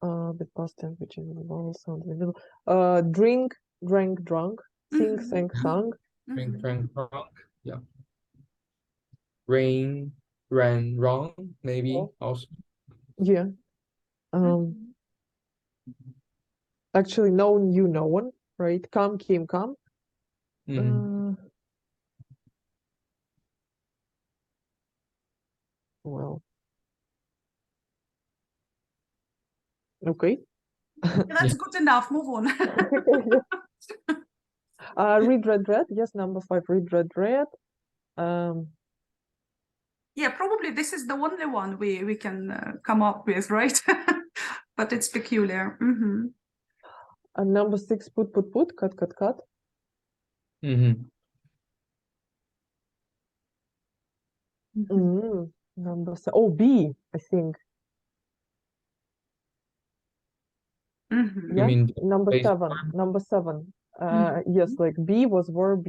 The past tense, which is the vowel sound in the middle. Drink, drank, drunk. Sing, sang, sung. Drink, drank, drunk. Yeah. Rain, ran, wrong. Maybe Oh. also. Yeah. Actually, no one knew no one, right? Come, came, come. Well, okay. That's good enough. Move on. Read, read, read. Yes, number 5. Read, read, read. Yeah, probably this is the only one we can come up with, right? But it's peculiar. And number 6. Put, cut, cut, cut. Number 7. Oh, B, I think. Yeah. Number 7. Number 7. Yes, like B was verb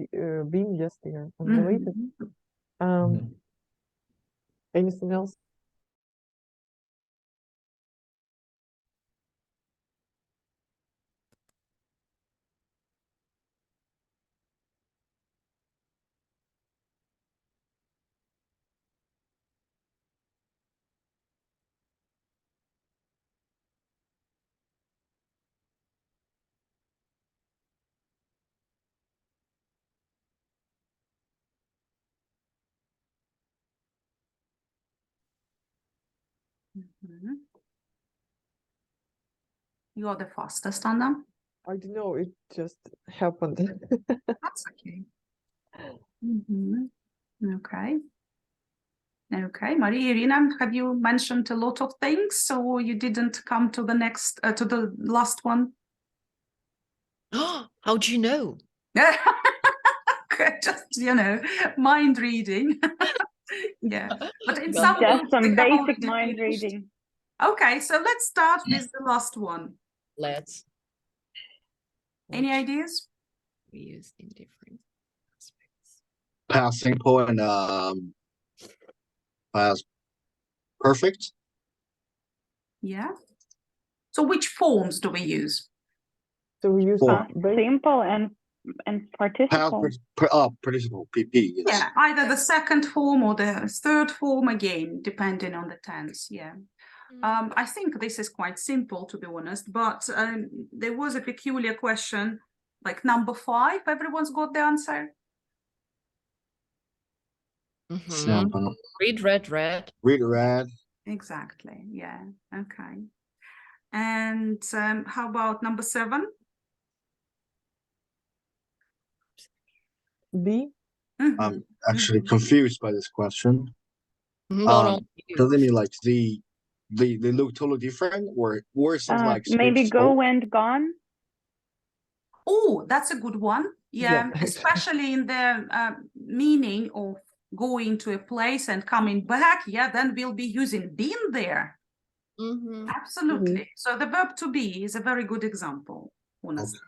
being. Yes, they are unrelated. Anything else? You are the fastest on them. I don't know. It just happened. That's okay. Okay. Okay, Maria Irina, have you mentioned a lot of things, or you didn't come to the next, to the last one? How do you know? Just, mind reading. Yeah, but in Got some Just groups, some they have basic already mind finished. reading. Okay, so let's start with the last one. Let's. Any ideas? We use in different aspects. Past simple and past perfect. Yeah. So which forms do we use? So we use simple and participle. Participle, PP. Yes. Yeah, either the second form or the third form, again, depending on the tense. Yeah. I think this is quite simple, to be honest, but there was a peculiar question, like number 5. Everyone's got the answer? Read, read, read. Read, read. Exactly, yeah, okay. And how about number 7? B? I'm actually confused by this question. No. Does it mean like they look totally different, or something like maybe go and gone? Oh, that's a good one. Yeah. Especially in the meaning of going to a place and coming back. Yeah, then we'll be using been there. Absolutely. So the verb to be is a very good example, honestly.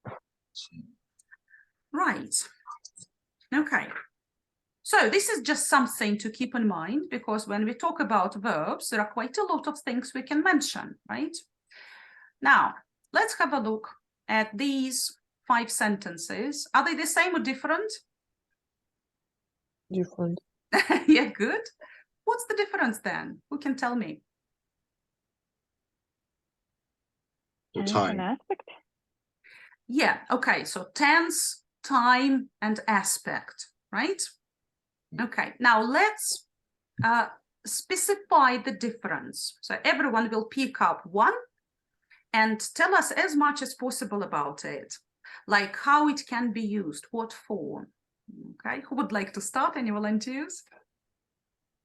Okay. Right. Okay. So this is just something to keep in mind, because when we talk about verbs, there are quite a lot of things we can mention, right? Now, let's have a look at these 5 sentences. Are they the same or different? Different. Yeah, good. What's the difference then? Who can tell me? An aspect? Yeah, okay. So tense, time, and aspect, right? Okay, now let's specify the difference. So everyone will pick up one and tell us as much as possible about it, like how it can be used, what form. Okay, who would like to start? Any volunteers?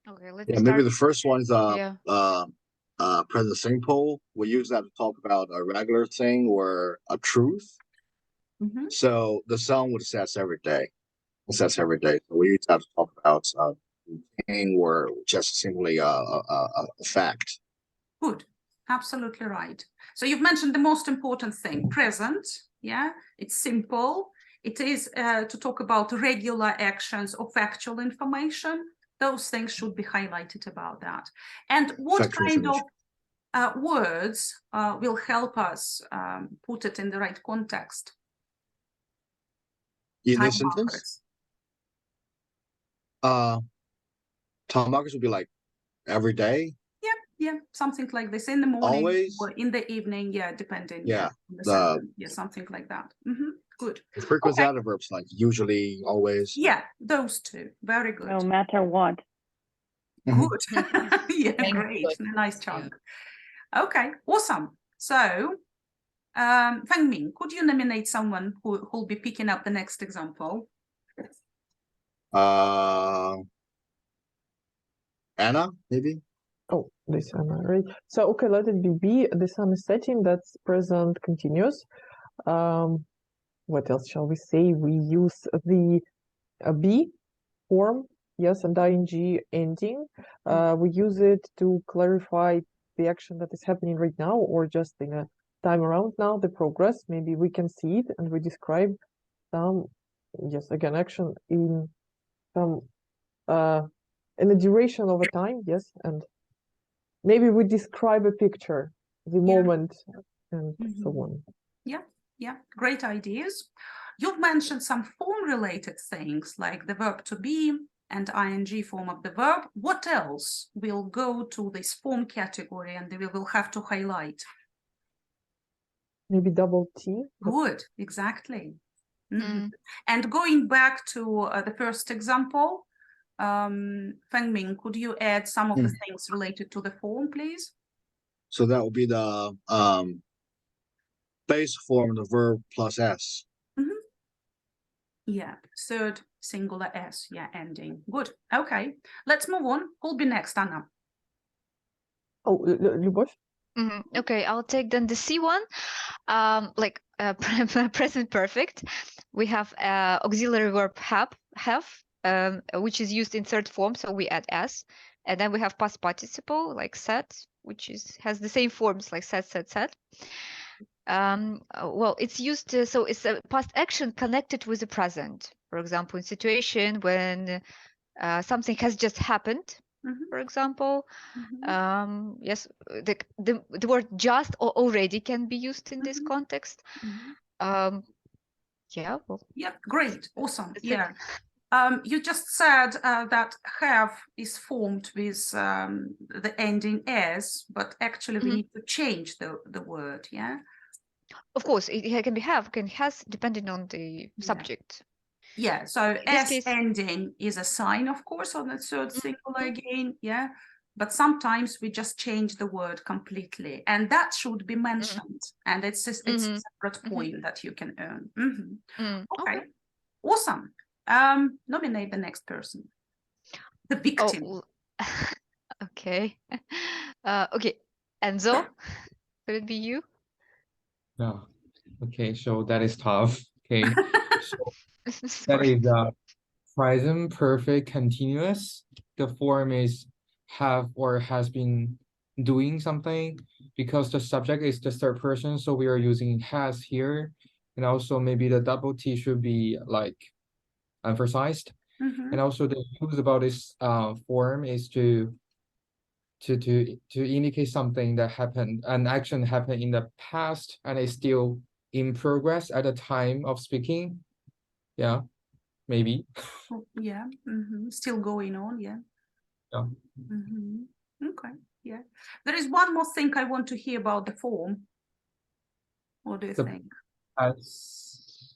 Okay, let Yeah, me maybe start. the first one's Yeah. present simple. We use that to talk about a regular thing or a truth. So the sun would set every day. It sets every day. So we use that to talk about a thing or just simply a fact. Good, absolutely right. So you've mentioned the most important thing, present. Yeah, it's simple. It is to talk about regular actions or factual information. Those things should be highlighted about that. And what Factual kind information. of words will help us put it in the right context? In Time this sentence, markers. time markers would be like every day. Yeah, something like this, in the morning Always. or in the evening, yeah, depending. Yeah, on the sentence. Yeah, something like that. Good. The frequency Okay. adverbs like usually, always. Yeah, those two. Very good. No matter what. Good. Yeah, Thank great. you. Nice chunk. Okay, awesome. So, Fengming, could you nominate someone who'll be picking up the next example? Anna, maybe. Oh, this Anna, right? So okay, let it be B. The sun is setting. That's present continuous. What else shall we say? We use the be form, yes, and ing ending. We use it to clarify the action that is happening right now, or just in a time around now, the progress. Maybe we can see it, and we describe some, yes, again, action in some in the duration of a time, yes, and maybe we describe a picture, the moment, and so on. Yeah, great ideas. You've mentioned some form-related things like the verb to be and ing form of the verb. What else will go to this form category and we will have to highlight? Maybe double T. Good, exactly. And going back to the first example, Fengming, could you add some of the things related to the form, please? So that would be the base form, the verb plus s. Yeah, third singular s, yeah, ending. Good. Okay, let's move on. Who'll be next, Anna? Oh, Lyubov? Okay, I'll take then the C one. Like present perfect. We have auxiliary verb have, which is used in third form, so we add s, and then we have past participle like set, which has the same forms like set. Well, it's used so it's a past action connected with the present. For example, in situation when something has just happened, for example. Yes, the word just or already can be used in this context. Yeah, well, yeah, great, awesome. Yeah. You just said that have is formed with the ending s, but actually we need to change the word, yeah? Of course, it can be have, can has, depending on the subject. Yeah, so In this s case, ending is a sign, of course, on the third singular again, yeah? But sometimes we just change the word completely, and that should be mentioned. And it's a separate point that you can earn. Okay, awesome. Nominate the next person. The victim. Oh, okay. Okay, Enzo, could it be you? Yeah. Okay, so that is tough. Okay. So that Sorry. is present perfect continuous. The form is have or has been doing something because the subject is the third person, so we are using has here. And also maybe the double T should be like emphasized. And also the use about this form is to indicate something that happened, an action happened in the past and is still in progress at the time of speaking. Yeah, maybe. Yeah, still going on, yeah. Yeah. Okay, yeah. There is one more thing I want to hear about the form. What do you think? Passive.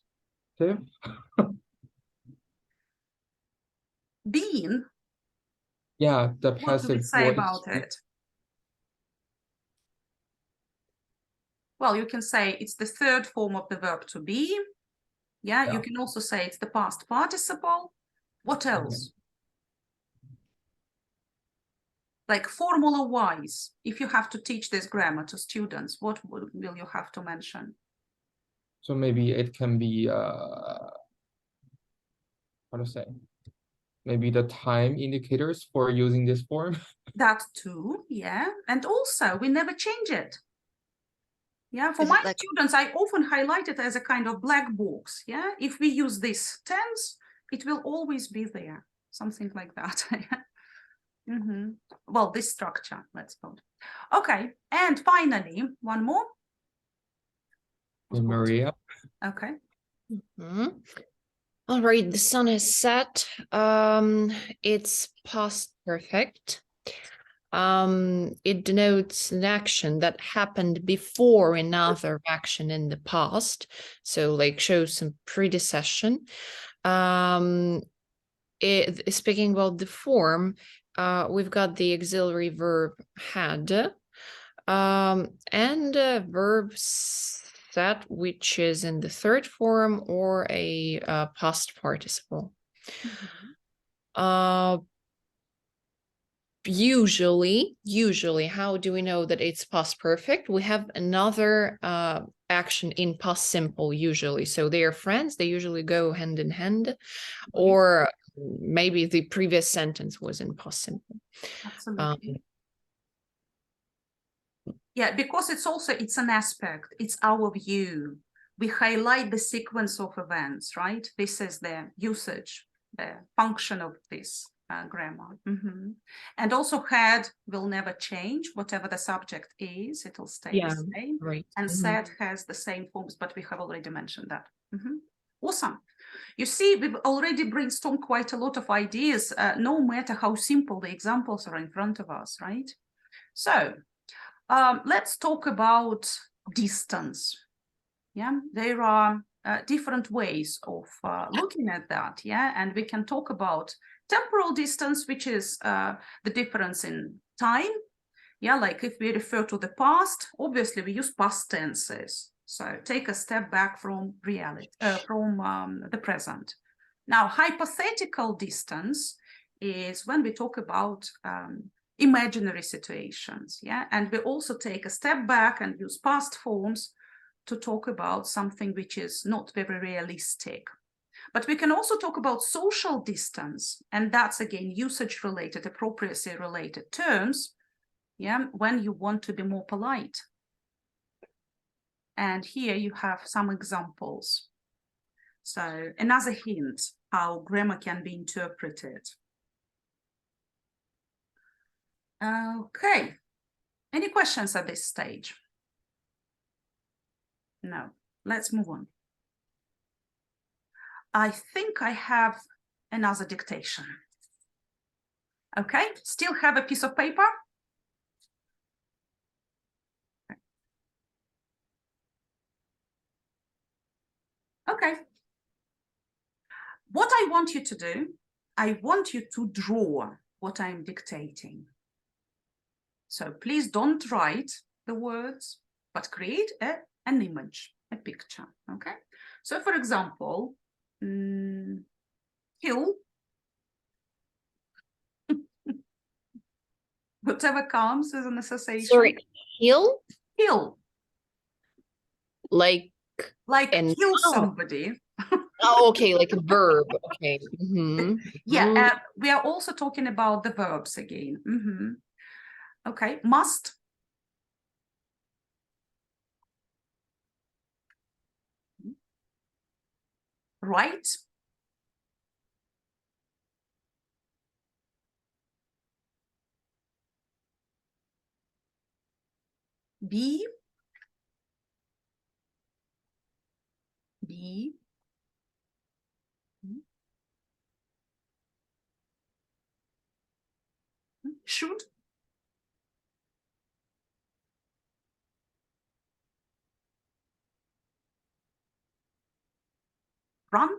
Being. Yeah, the What do we passive say voice. about it? well, you can say it's the third form of the verb to be. Yeah, you can also say it's the past participle. What else? Like formula-wise, if you have to teach this grammar to students, what will you have to mention? So maybe it can be how to say? Maybe the time indicators for using this form. That too, yeah. And also, we never change it. Yeah, for Is my it like students, I often highlight it as a kind of black box. Yeah, if we use this tense, it will always be there. Something like that. Well, this structure, let's go. Okay, and finally, one more. Maria. Okay. All right, the sun has set. It's past perfect. It denotes an action that happened before another action in the past, so like shows some predecession. Speaking about the form, we've got the auxiliary verb had, and verb set, which is in the third form, or a past participle. Usually, how do we know that it's past perfect? We have another action in past simple usually. So they are friends, they usually go hand in hand, or maybe the previous sentence was in past simple. Absolutely. Yeah, because it's an aspect, it's our view. We highlight the sequence of events, right? This is the usage, the function of this grammar. And also had will never change, whatever the subject is, it'll stay the same. Right. And said has the same forms, but we have already mentioned that. Awesome. You see, we've already brainstormed quite a lot of ideas, no matter how simple the examples are in front of us, right? So let's talk about distance. Yeah, there are different ways of looking at that. Yeah, and we can talk about temporal distance, which is the difference in time. Yeah, like if we refer to the past, obviously we use past tenses. So take a step back from reality, from the present. Now, hypothetical distance is when we talk about imaginary situations, yeah? And we also take a step back and use past forms to talk about something which is not very realistic. But we can also talk about social distance, and that's again usage-related, appropriacy-related terms, yeah, when you want to be more polite. And here you have some examples. So another hint how grammar can be interpreted. Okay, any questions at this stage? No, let's move on. I think I have another dictation. Okay, still have a piece of paper? Okay. What I want you to do, I want you to draw what I'm dictating. So please don't write the words, but create an image, a picture, okay? So for example, hill, whatever comes as an association. Sorry, hill? Hill. Like kill somebody. Oh, okay, like a verb. Okay. Yeah, we are also talking about the verbs again. Okay, must. Right. Be. Should. Run.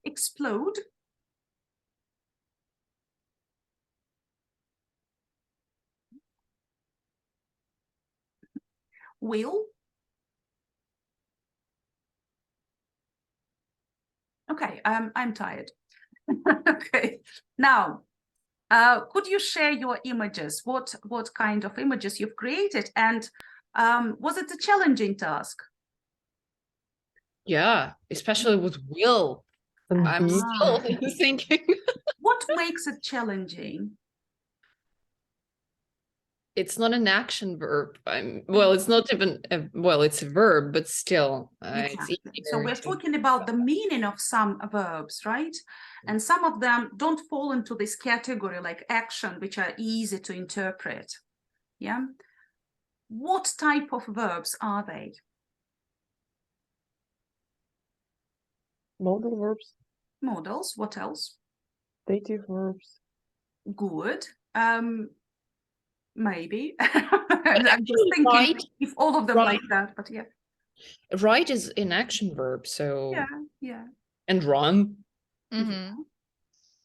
Explode. Will. Okay, I'm tired. Okay, now, could you share your images? What kind of images you've created, and was it a challenging task? Yeah, especially with will. And I'm be. still thinking. What makes it challenging? It's not an action verb. Well, it's not even well, it's a verb, but still, Exactly. it's So we're talking about the meaning of some verbs, right? And some of them don't fall into this category like action, which are easy to interpret. Yeah. What type of verbs are they? Modal verbs. Modals. What else? Dative verbs. Good. Maybe. I'm just thinking Right. if all of them like that, but yeah. Right is an action verb, so Yeah. and run. Mm-hmm.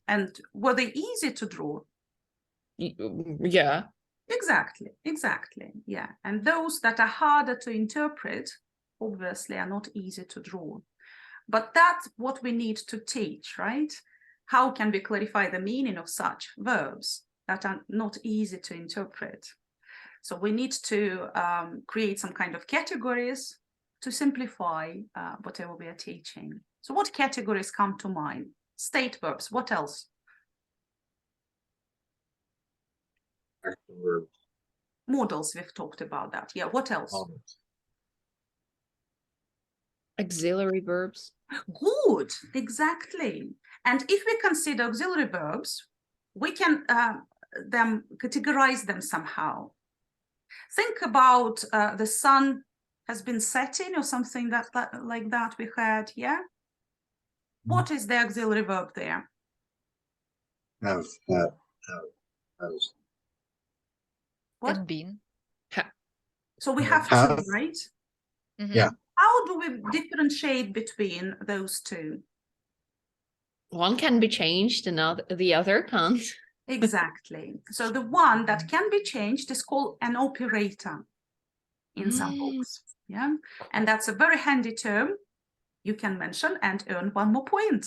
And were they easy to draw? Yeah. Exactly. Yeah. And those that are harder to interpret, obviously, are not easy to draw. But that's what we need to teach, right? How can we clarify the meaning of such verbs that are not easy to interpret? So we need to create some kind of categories to simplify whatever we are teaching. So what categories come to mind? State verbs. What else? Action verbs. Modals, we've talked about that. Yeah, what else? Auxiliary verbs. Good, exactly. And if we consider auxiliary verbs, we can categorize them somehow. Think about the sun has been setting or something like that we had, yeah? What is the auxiliary verb there? Have. What? And been. So we have Have. two, right? Mm-hmm. Yeah. How do we differentiate between those two? One can be changed, the other can't. Exactly. So the one that can be changed is called an operator in some books. Yeah. And that's a very handy term you can mention and earn 1 more point.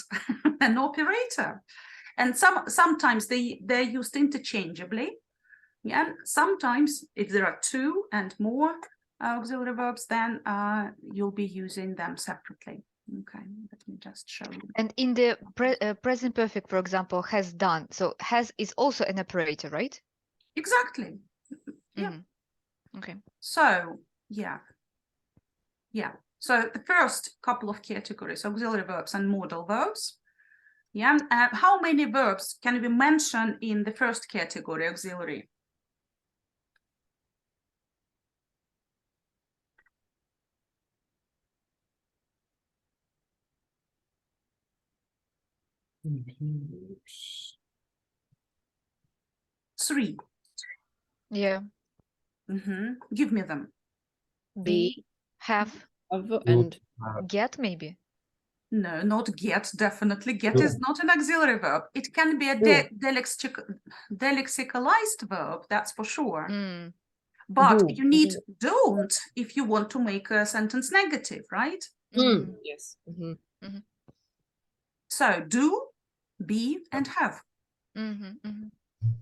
An operator. And sometimes they're used interchangeably. Yeah. Sometimes if there are two and more auxiliary verbs, then you'll be using them separately. Okay, let me just show you. And in the present perfect, for example, has done. So has is also an operator, right? Exactly. Yeah. Mm-hmm. Okay. So, yeah. So the first couple of categories, auxiliary verbs and modal verbs. Yeah. How many verbs can we mention in the first category, auxiliary? Three. Yeah. Give me them. Be, have, and get, maybe. No, not get, definitely. Get is not an auxiliary verb. It can be a delexicalized verb, that's for sure. But you need don't if you want to make a sentence negative, right? Yes. So do, be, and have.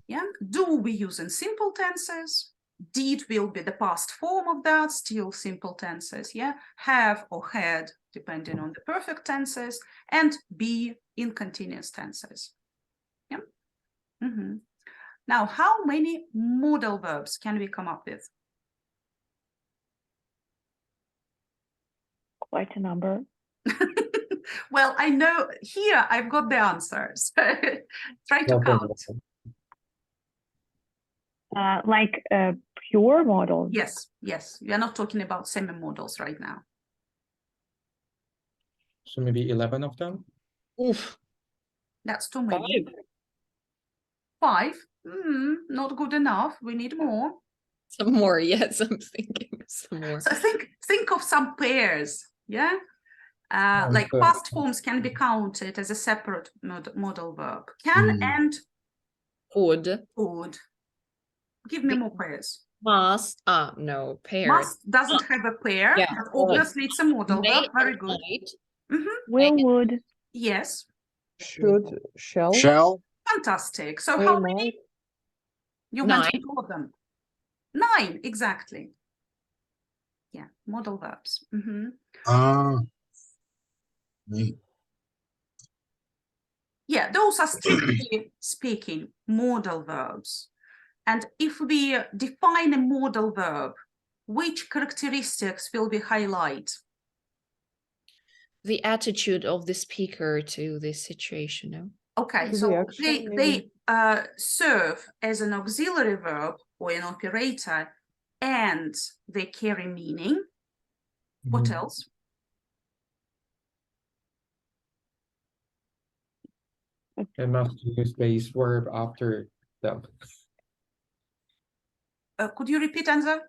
Yeah. Do we use in simple tenses? Did will be the past form of that, still simple tenses. Yeah. Have or had, depending on the perfect tenses, and be in continuous tenses. Yeah. Now, how many modal verbs can we come up with? Quite a number. Well, I know here I've got the answers. Try to count. Like pure models. Yes. We are not talking about semi-modals right now. So maybe 11 of them? Oof. That's too many. 5? Not good enough. We need more. Some more, yes, I'm thinking some more. So think of some pairs, yeah? Like past forms can be counted as a separate modal verb. Can and Would. would. Give me more pairs. Must, no, pair. Must doesn't have a pair, Yeah. but obviously it's a modal May verb. Very and good. might. Will, would. Yes, Should, shall, Shall? fantastic. So may, how might. many? You 9. mentioned all of them. 9, exactly. Yeah, modal verbs. Yeah, those are strictly speaking modal verbs. And if we define a modal verb, which characteristics will we highlight? The attitude of the speaker to this situation, no? Okay, To so the action, maybe. they serve as an auxiliary verb or an operator, and they carry meaning. What else? It must use base verb after them. Could you repeat, Enzo?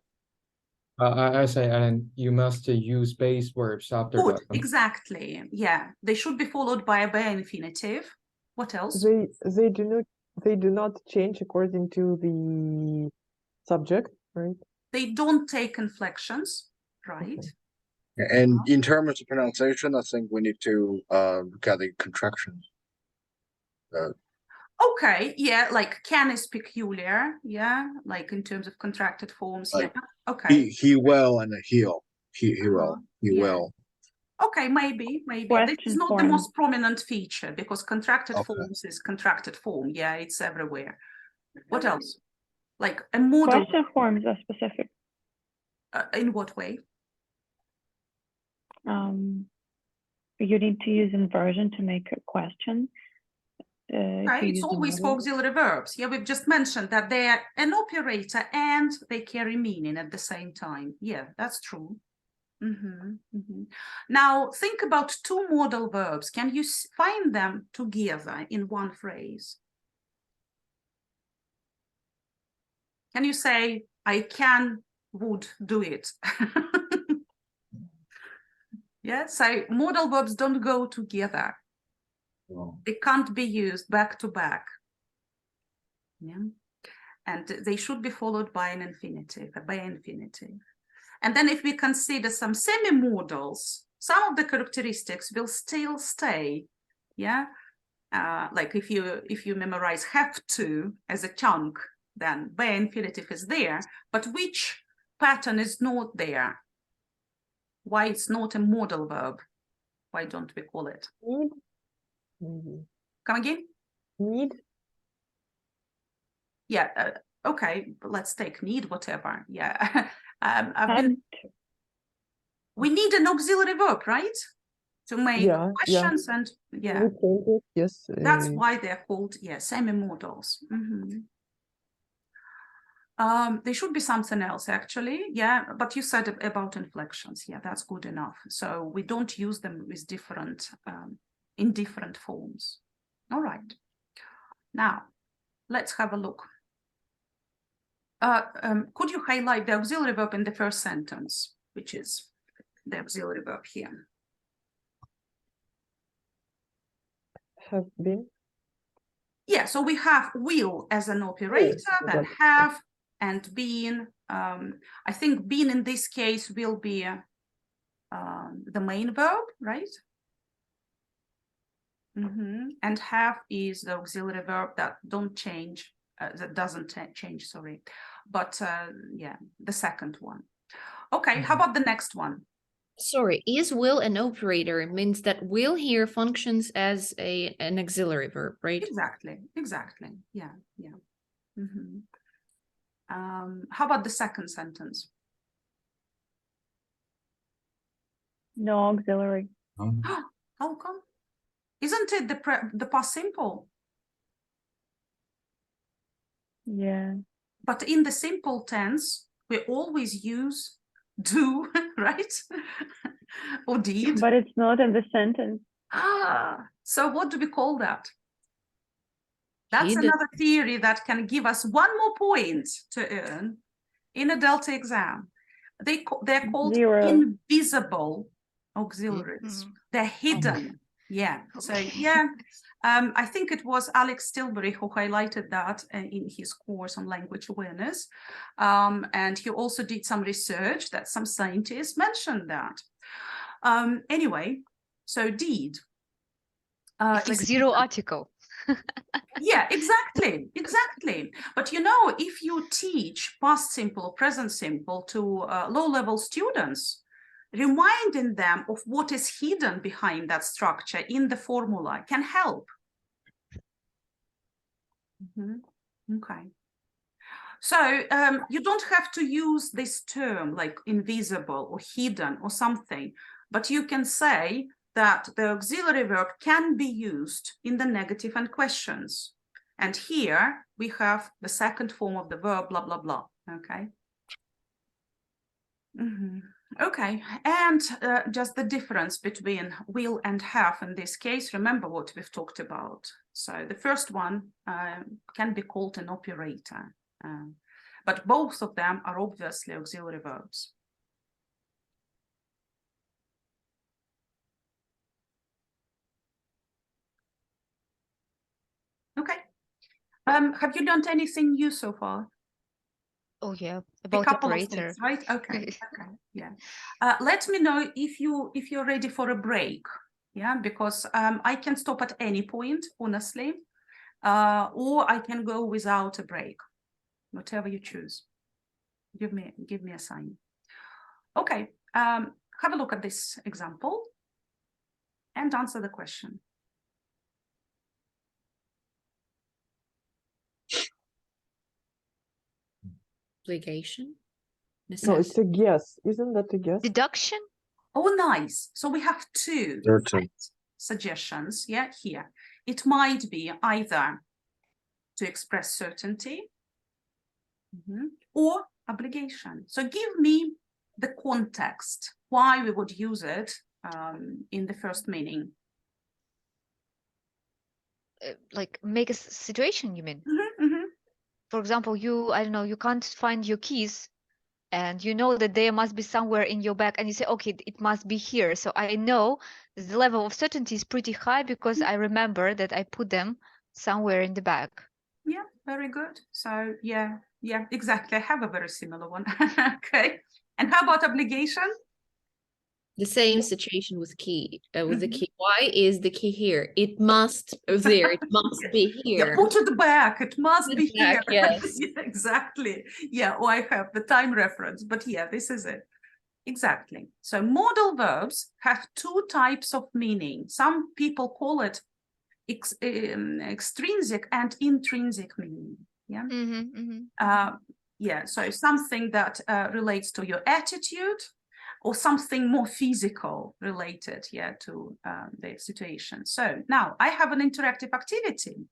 I say, and you must use base verbs after Good, them. exactly. Yeah, they should be followed by a bare infinitive. What else? They do not change according to the subject, right? They don't take inflections, right? Okay. And in terms of pronunciation, I think we need to look at the contractions. Okay, yeah, like can is peculiar, yeah, like in terms of contracted forms, Like, yeah. Okay. He will and he'll. He will. He yeah. will. Okay, maybe. This is Question not the form. most prominent feature because contracted Okay. forms is contracted form. Yeah, it's everywhere. What else? Like a modal. Question forms are specific. In what way? You need to use inversion to make a question. It's always for auxiliary verbs. Yeah, we've just mentioned that they're an operator and they carry meaning at the same time. Yeah, that's true. Now think about 2 modal verbs. Can you find them together in one phrase? Can you say, I can, would do it? Yeah, so modal verbs don't go together. They can't be used back to back. Yeah, and they should be followed by an infinitive, a bare infinitive. And then if we consider some semi-modals, some of the characteristics will still stay. Yeah, like if you memorize have to as a chunk, then bare infinitive is there, but which pattern is not there? Why it's not a modal verb? Why don't we call it? Need, maybe. Come again? Need. Yeah, okay, let's take need, whatever. Yeah. We need an auxiliary verb, right? To make questions and yeah. Yes. That's why they're called, yeah, semi-modals. They should be something else actually, yeah, but you said about inflections, yeah, that's good enough. So we don't use them with different, in different forms. All right, now let's have a look. Could you highlight the auxiliary verb in the first sentence, which is the auxiliary verb here? Have been. Yeah, so we have will as an operator, then have and been. I think been in this case will be the main verb, right? And have is the auxiliary verb that don't change, that doesn't change, sorry. But yeah, the second one. Okay, how about the next one? Sorry, is will an operator means that will here functions as an auxiliary verb, right? Exactly, yeah. How about the second sentence? No auxiliary. How come? Isn't it the past simple? Yeah. But in the simple tense, we always use do, right? Or did. But it's not in the sentence. So what do we call that? That's another theory that can give us 1 more point to earn in a Delta exam. They're called 0. invisible auxiliaries. They're hidden. Yeah. So yeah, I think it was Alex Tilbury who highlighted that in his course on language awareness. And he also did some research that some scientists mentioned that. Anyway, so deed. It's like zero article. Yeah, exactly. But you know, if you teach past simple or present simple to low-level students, reminding them of what is hidden behind that structure in the formula can help. Okay. So you don't have to use this term like invisible or hidden or something, but you can say that the auxiliary verb can be used in the negative and questions. And here we have the second form of the verb, blah, blah, blah, okay? Okay, and just the difference between will and have in this case, remember what we've talked about. So the first one can be called an operator, but both of them are obviously auxiliary verbs. Okay, have you learned anything new so far? Oh yeah, A about couple of operator. things, right? Okay, okay, yeah. Let me know if you're ready for a break, yeah, because I can stop at any point, honestly, or I can go without a break, whatever you choose. Give me a sign. Okay, have a look at this example and answer the question. Obligation? No, it's a guess. Isn't that a guess? Deduction? Oh, nice. So we have two suggestions, yeah, here. It might be either to express certainty or obligation. So give me the context, why we would use it in the first meaning. Like make a situation, you mean? For example, I don't know, you can't find your keys and you know that they must be somewhere in your bag and you say, okay, it must be here. So I know the level of certainty is pretty high because I remember that I put them somewhere in the bag. Yeah, very good. So yeah, exactly. I have a very similar one. Okay. And how about obligation? The same situation with key, with the key. Why is the key here? It must there. It must be here. Yeah, put it back. It must be here. Yes. Yeah, exactly. Yeah, or I have the time reference, but yeah, this is it. Exactly. So modal verbs have two types of meaning. Some people call it extrinsic and intrinsic meaning. Yeah. Yeah. So something that relates to your attitude, or something more physical related, yeah, to the situation. So now I have an interactive activity.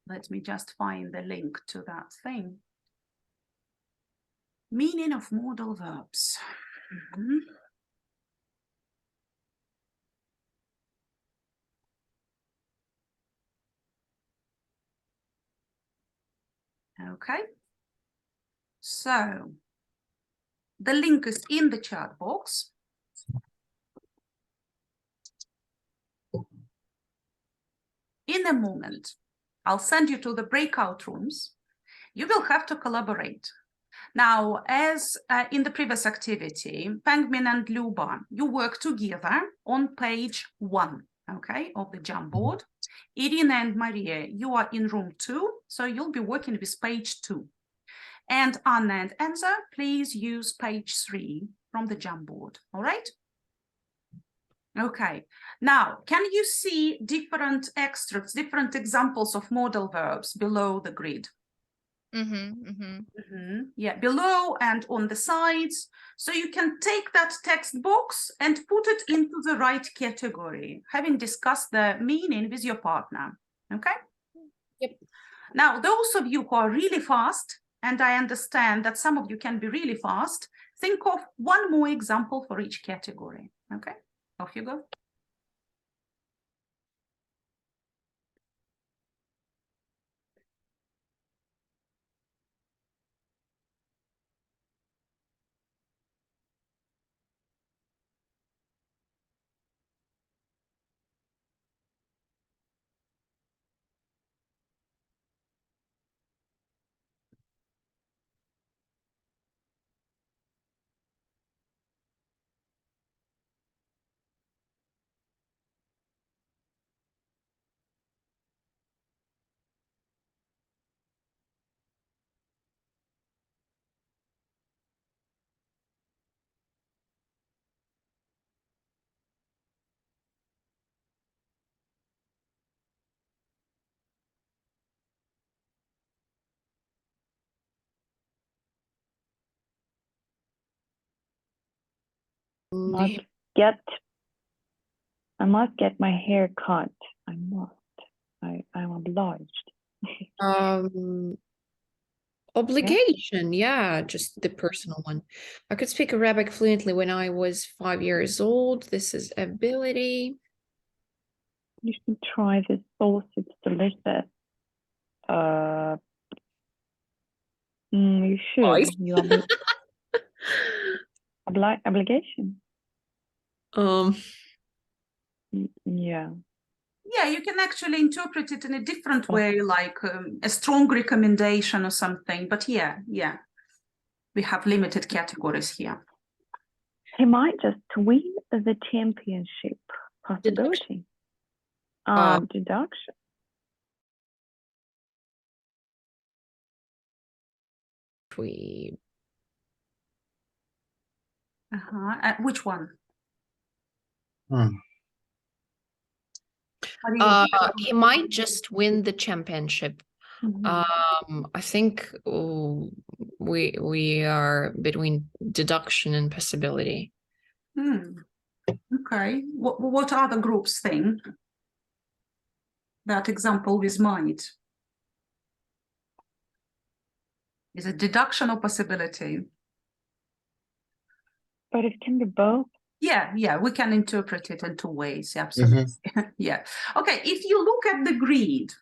Let me just find the link to that thing. Meaning of modal verbs. Okay. So the link is in the chat box. In a moment, I'll send you to the breakout rooms. You will have to collaborate. Now, as in the previous activity, Pengmin and Luba, you work together on page 1, okay, of the Jamboard. Irina and Maria, you are in room 2, so you'll be working with page 2. And Anna and Enza, please use page 3 from the Jamboard, all right? Okay, now, can you see different extracts, different examples of modal verbs below the grid? Yeah, below and on the sides. So you can take that text box and put it into the right category, having discussed the meaning with your partner, okay? Yep. Now, those of you who are really fast, and I understand that some of you can be really fast, think of one more example for each category, okay? Off you go. must get my hair cut. I'm obliged. Obligation, yeah, just the personal one. I could speak Arabic fluently when I was 5 years old. This is ability. You should try this sauce. It's delicious. You should. You obligation. Yeah. Yeah, you can actually interpret it in a different way, like a strong recommendation or something. But yeah, we have limited categories here. He might just win the championship. Possibility. Deduction. Which one? He might just win the championship. I think we are between deduction and possibility. Okay. What other groups think? That example with might. Is it deduction or possibility? But it can be both. Yeah, we can interpret it in two ways, absolutely. Yeah. Okay, if you look at the grid,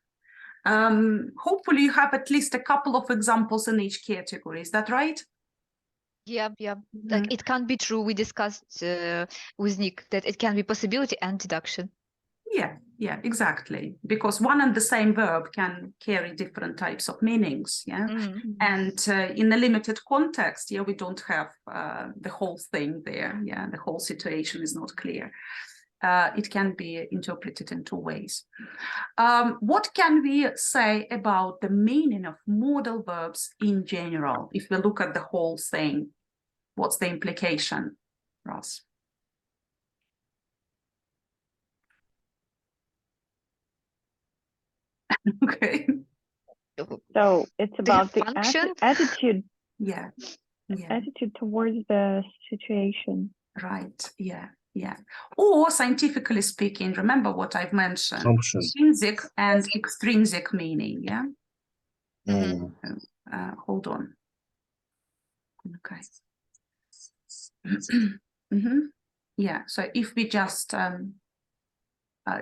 hopefully you have at least a couple of examples in each category, is that right? Yeah. Like it can't be true. We discussed with Nick that it can be possibility and deduction. Yeah, exactly. Because one and the same verb can carry different types of meanings, yeah? And in a limited context, we don't have the whole thing there, the whole situation is not clear. It can be interpreted in two ways. What can we say about the meaning of modal verbs in general? If we look at the whole thing, what's the implication, Ross? Okay. So it's about the attitude. Yeah. Attitude towards the situation. Right. Yeah. Or scientifically speaking, remember what I've mentioned: intrinsic and extrinsic meaning. Yeah. Hold on. Okay. Yeah. So if we just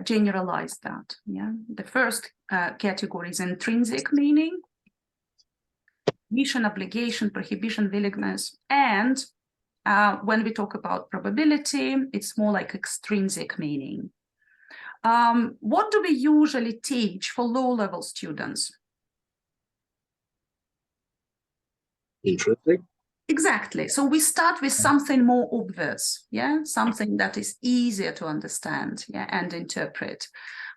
generalize that, the first category is intrinsic meaning, mission, obligation, prohibition, willingness, and when we talk about probability, it's more like extrinsic meaning. What do we usually teach for low-level students? Intrinsic. Exactly. So we start with something more obvious, something that is easier to understand, and interpret.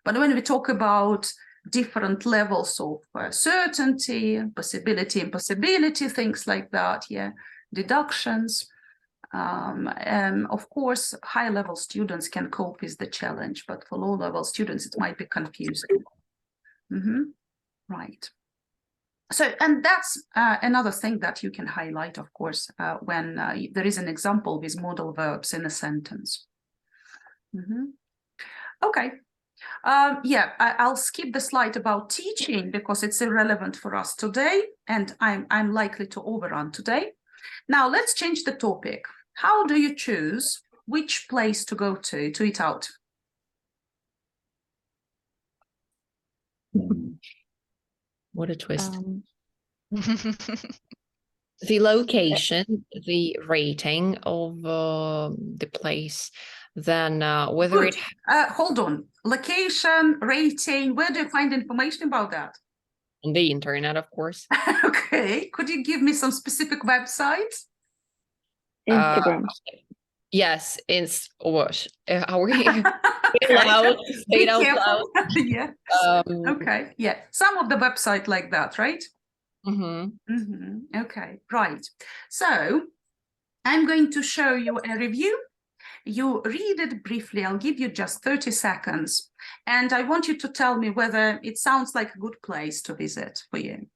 But when we talk about different levels of certainty, possibility, impossibility, things like that, deductions, of course, high-level students can cope with the challenge, but for low-level students, it might be confusing. Right. So, and that's another thing that you can highlight, of course, when there is an example with modal verbs in a sentence. Okay. I'll skip the slide about teaching because it's irrelevant for us today, and I'm likely to overrun today. Now, let's change the topic. How do you choose which place to go to eat out? What a twist. The location, the rating of the place, then whether Good. Hold on. Location, rating, where do you find information about that? On the internet, of course. Okay. Could you give me some specific websites? Instagram. Yes, what? Are we allowed to say it out loud? Yeah. Okay. Yeah. Some of the websites like that, right? Okay. Right. So I'm going to show you a review. You read it briefly. I'll give you just 30 seconds. And I want you to tell me whether it sounds like a good place to visit for you.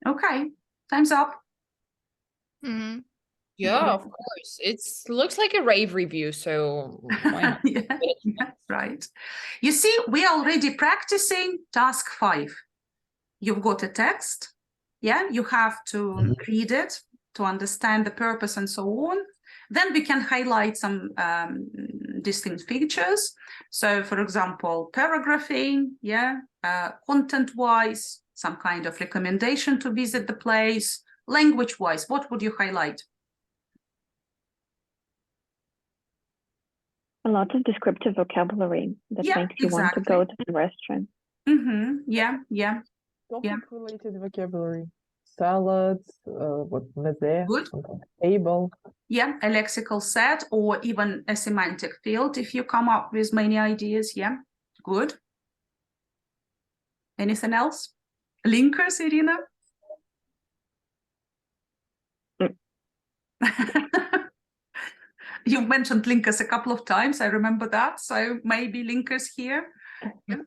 Okay, time's up. Mm-hmm. Yeah, of course. Looks like a rave review, so why not? Yeah, right. You see, we are already practicing task 5. You've got a text. Yeah, you have to read it to understand the purpose and so on. Then we can highlight some distinct features. So, for example, paragraphing, yeah, content-wise, some kind of recommendation to visit the place. Language-wise, what would you highlight? A lot of descriptive vocabulary that makes you want to go to the restaurant. Yeah, yeah. Topic-related vocabulary. Salads, meze, Good. table. Yeah, a lexical set or even a semantic field if you come up with many ideas. Yeah, good. Anything else? Linkers, Irina? You've mentioned linkers a couple of times. I remember that. So maybe linkers here. Yeah.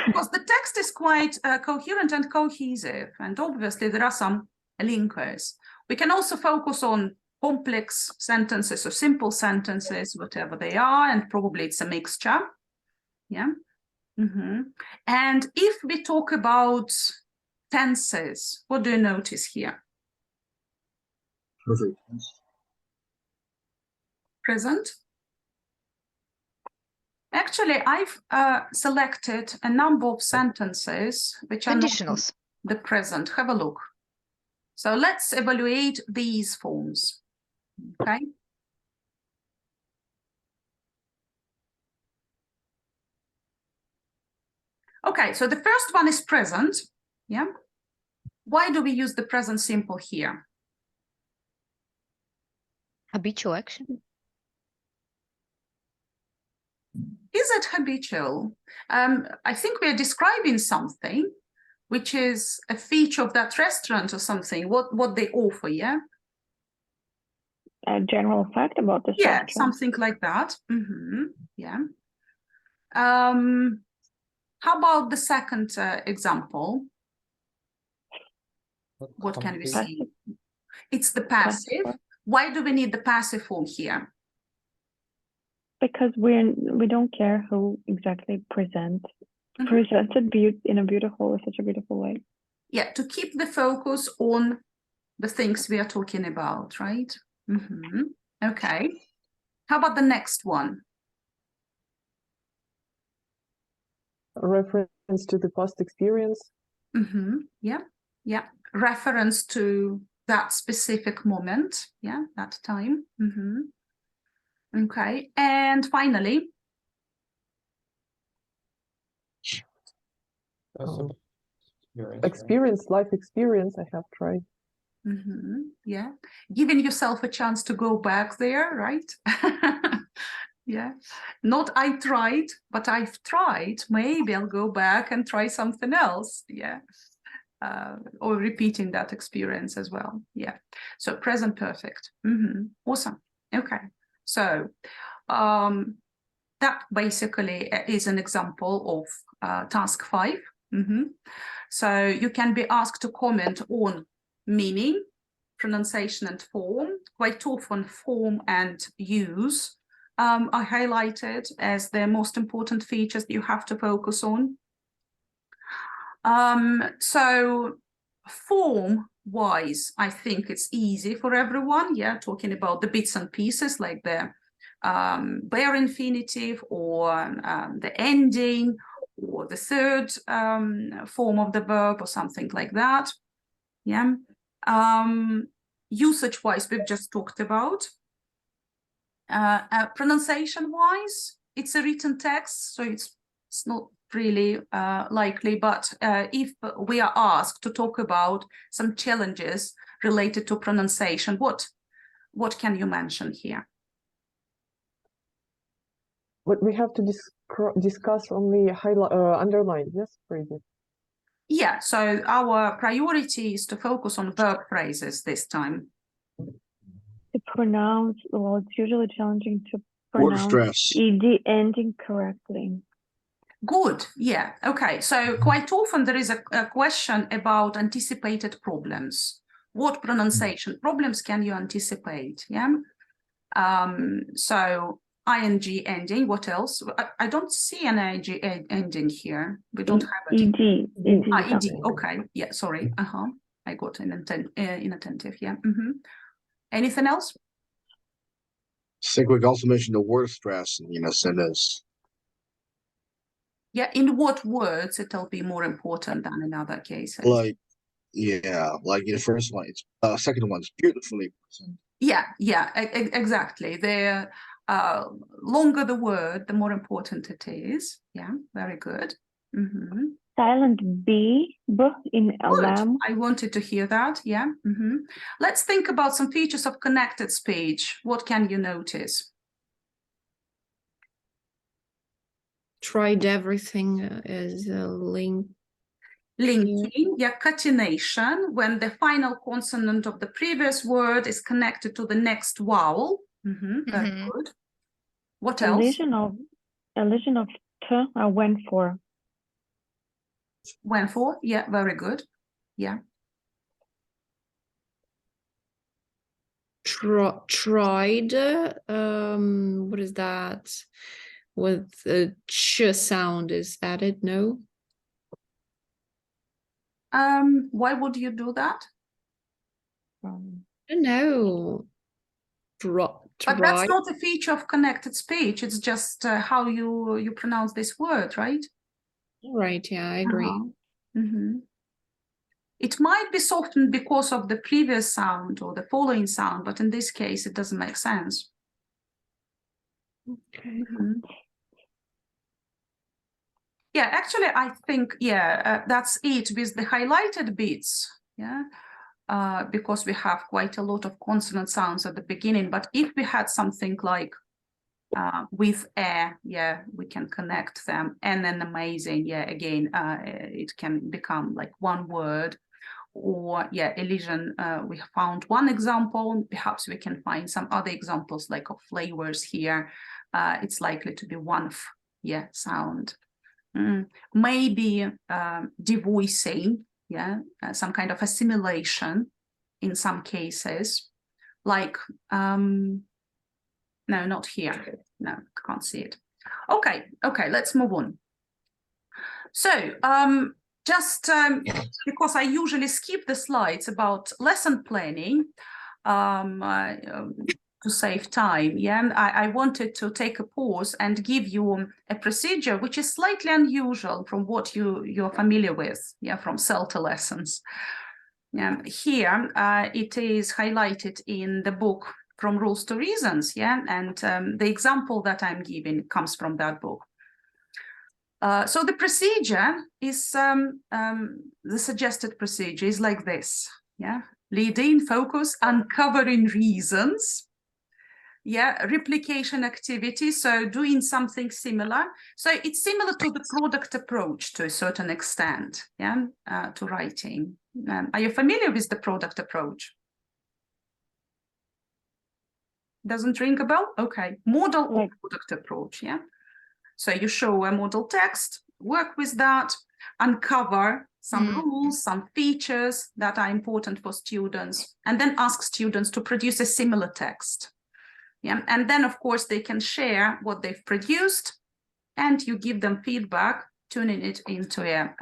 Because the text is quite coherent and cohesive. And obviously there are some linkers. We can also focus on complex sentences or simple sentences, whatever they are, and probably it's a mixture. Yeah. And if we talk about tenses, what do you notice here? Perfect. Present. Actually, I've selected a number of sentences which are Conditionals. not the present. Have a look. So let's evaluate these forms. Okay. Okay, so the first one is present. Yeah. Why do we use the present simple here? Habitual action. Is it habitual? I think we are describing something which is a feature of that restaurant or something, what they offer, yeah? A general fact about this Yeah, restaurant. something like that. Yeah. How about the second example? What can we see? Passive. It's the passive. Why do we need the passive form here? Because we don't care who exactly presented in a beautiful, such a beautiful way. Yeah, to keep the focus on the things we are talking about, right? Okay. How about the next one? A reference to the past experience. Yeah, yeah. Reference to that specific moment, yeah, that time. Okay, and finally, Experience, life experience I have tried. Yeah, giving yourself a chance to go back there, right? Yeah, not I tried, but I've tried. Maybe I'll go back and try something else. Yeah. Or repeating that experience as well. Yeah. So present perfect. Awesome. Okay. So that basically is an example of task 5. So you can be asked to comment on meaning, pronunciation and form. Quite often form and use are highlighted as the most important features that you have to focus on. So form wise, I think it's easy for everyone. Yeah, talking about the bits and pieces like the bare infinitive or the ending or the third form of the verb or something like that. Yeah. Usage wise, we've just talked about. Pronunciation wise, it's a written text, so it's not really likely, but if we are asked to talk about some challenges related to pronunciation, what can you mention here? But we have to discuss only underline, yes, phrases. Yeah, so our priority is to focus on verb phrases this time. To pronounce, well, it's usually challenging to pronounce ED ending correctly. Good, yeah, okay. So quite often there is a question about anticipated problems. What pronunciation problems can you anticipate? Yeah. So ing ending, what else? I don't see an ing ending here. We don't have it. Ed, okay, yeah, sorry. I got inattentive, yeah. Anything else? I think we can also mention the word stress in a sentence. Yeah, in what words it'll be more important than in other cases? Like, yeah, like in the first one, it's second one is beautifully present. Yeah, exactly. The longer the word, the more important it is. Yeah, very good. Silent B in lamb. I wanted to hear that. Yeah. Let's think about some features of connected speech. What can you notice? Tried everything is linking, yeah, catenation, when the final consonant of the previous word is connected to the next vowel. Very good. What else? Elision of t or went for. Went for, yeah, very good. Yeah. Tried, what is that? With the ch sound is added, no? Why would you do that? I don't know. But that's not a feature of connected speech. It's just how you pronounce this word, right? Right, yeah, I agree. It might be softened because of the previous sound or the following sound, but in this case, it doesn't make sense. Okay. Yeah, actually, I think, yeah, that's it with the highlighted bits, yeah, because we have quite a lot of consonant sounds at the beginning. But if we had something like with a, yeah, we can connect them, and then amazing, yeah, again, it can become like one word. Or yeah, elision, we found one example. Perhaps we can find some other examples like of flavors here. It's likely to be one f, yeah, sound. Maybe devoicing, yeah, some kind of assimilation in some cases, like no, not here. No, can't see it. Okay, let's move on. So just because I usually skip the slides about lesson planning to save time, yeah, I wanted to take a pause and give you a procedure which is slightly unusual from what you're familiar with, yeah, from CELTA lessons. Here it is highlighted in the book From Rules to Reasons, yeah, and the example that I'm giving comes from that book. So the procedure is, the suggested procedure is like this, yeah? Leading, focus, uncovering reasons, yeah, replication activity, so doing something similar. So it's similar to the product approach to a certain extent, yeah, to writing. Are you familiar with the product approach? Doesn't ring a bell? Okay, model or product approach, yeah? So you show a model text, work with that, uncover some rules, some features that are important for students, and then ask students to produce a similar text. Yeah, and then of course they can share what they've produced, and you give them feedback, tuning it into a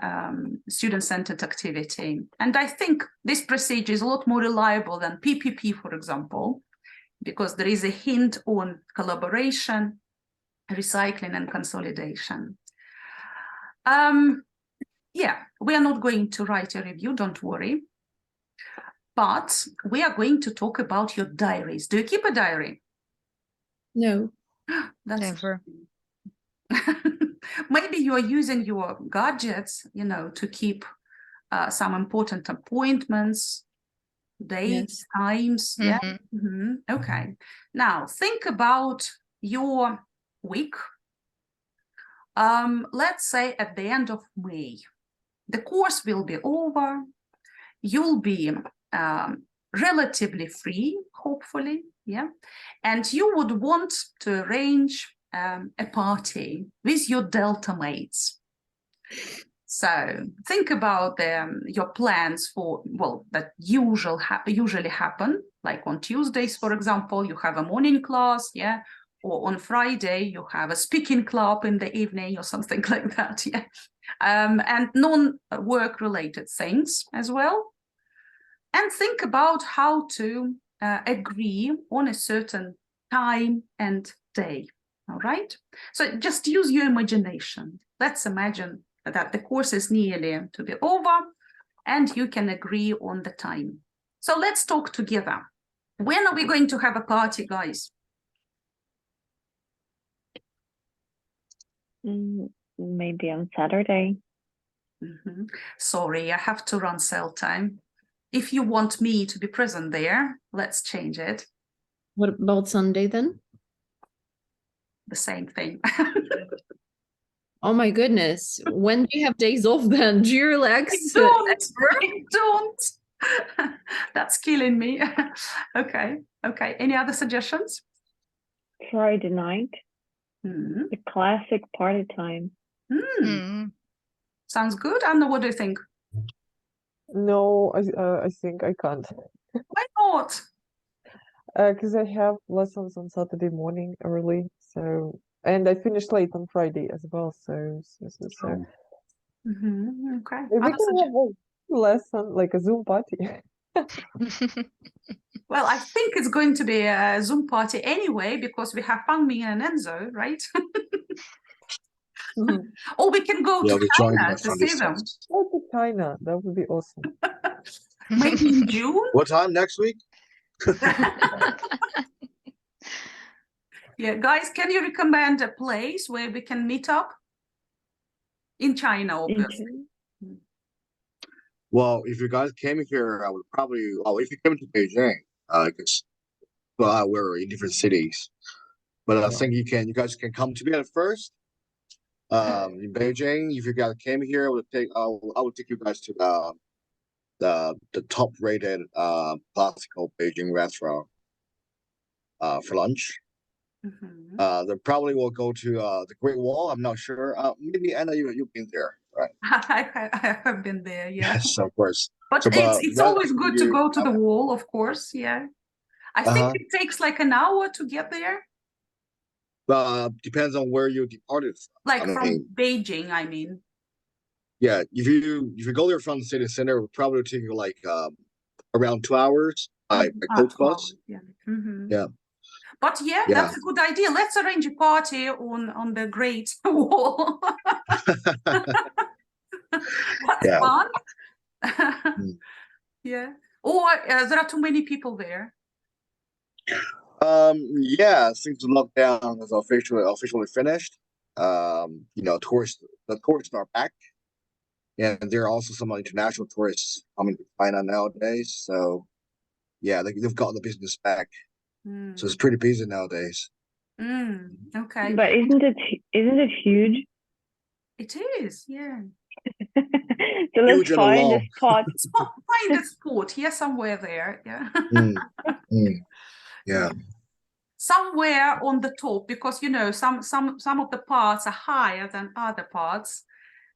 student-centered activity. And I think this procedure is a lot more reliable than PPP, for example, because there is a hint on collaboration, recycling, and consolidation. Yeah, we are not going to write a review, don't worry. But we are going to talk about your diaries. Do you keep a diary? No. That's never. Maybe you are using your gadgets, you know, to keep some important appointments, dates, times. Yeah. Okay. Now think about your week. Let's say at the end of May, the course will be over. You'll be relatively free, hopefully, yeah. And you would want to arrange a party with your Delta mates. So think about your plans for, well, that usually happen, like on Tuesdays, for example, you have a morning class, yeah, or on Friday, you have a speaking club in the evening or something like that, yeah. And non-work related things as well. And think about how to agree on a certain time and day, all right? So just use your imagination. Let's imagine that the course is nearly to be over and you can agree on the time. So let's talk together. When are we going to have a party, guys? Maybe on Saturday. Sorry, I have to run cell time. If you want me to be present there, let's change it. What about Sunday then? The same thing. Oh my goodness. When do you have days off then? Do you relax? I don't. That's killing me. Okay. Any other suggestions? Friday night. The classic party time. Sounds good. Anna, what do you think? No, I think I can't. Why not? Because I have lessons on Saturday morning early, so and I finish late on Friday as well, so Okay. we can have a lesson, like a Zoom party. Well, I think it's going to be a Zoom party anyway, because we have Fangming and Enzo, right? Or we can go to China to see them. Go to China, that would be awesome. Maybe in June? What time next week? Yeah, guys, can you recommend a place where we can meet up? In China, obviously. Well, if you guys came here, I would probably, if you came to Beijing, because we're in different cities, but I think you guys can come together first. In Beijing, if you guys came here, I would take you guys to the top rated classical Beijing restaurant for lunch. They probably will go to the Great Wall. I'm not sure. Maybe Anna, you've been there, right? I have been there, yeah. Yes, of course. But So, it's always good to go to the wall, of course, yeah. I think it takes like an hour to get there. Depends on where you departed from. Like from Beijing, I mean. Yeah, if you go there from the city center, it would probably take you like around 2 hours by coach bus. Yeah. Yeah. But yeah, that's a good idea. Let's arrange a party on the Great Wall. That's fun. Yeah. Or there are too many people there. Since the lockdown is officially finished, the tourists are back, and there are also some international tourists coming to China nowadays. So, yeah, they've got the business back. So it's pretty busy nowadays. Okay. But isn't it huge? It is, yeah. So let's find a spot. Find a spot here somewhere there, yeah. Yeah. Somewhere on the top, because some of the parts are higher than other parts,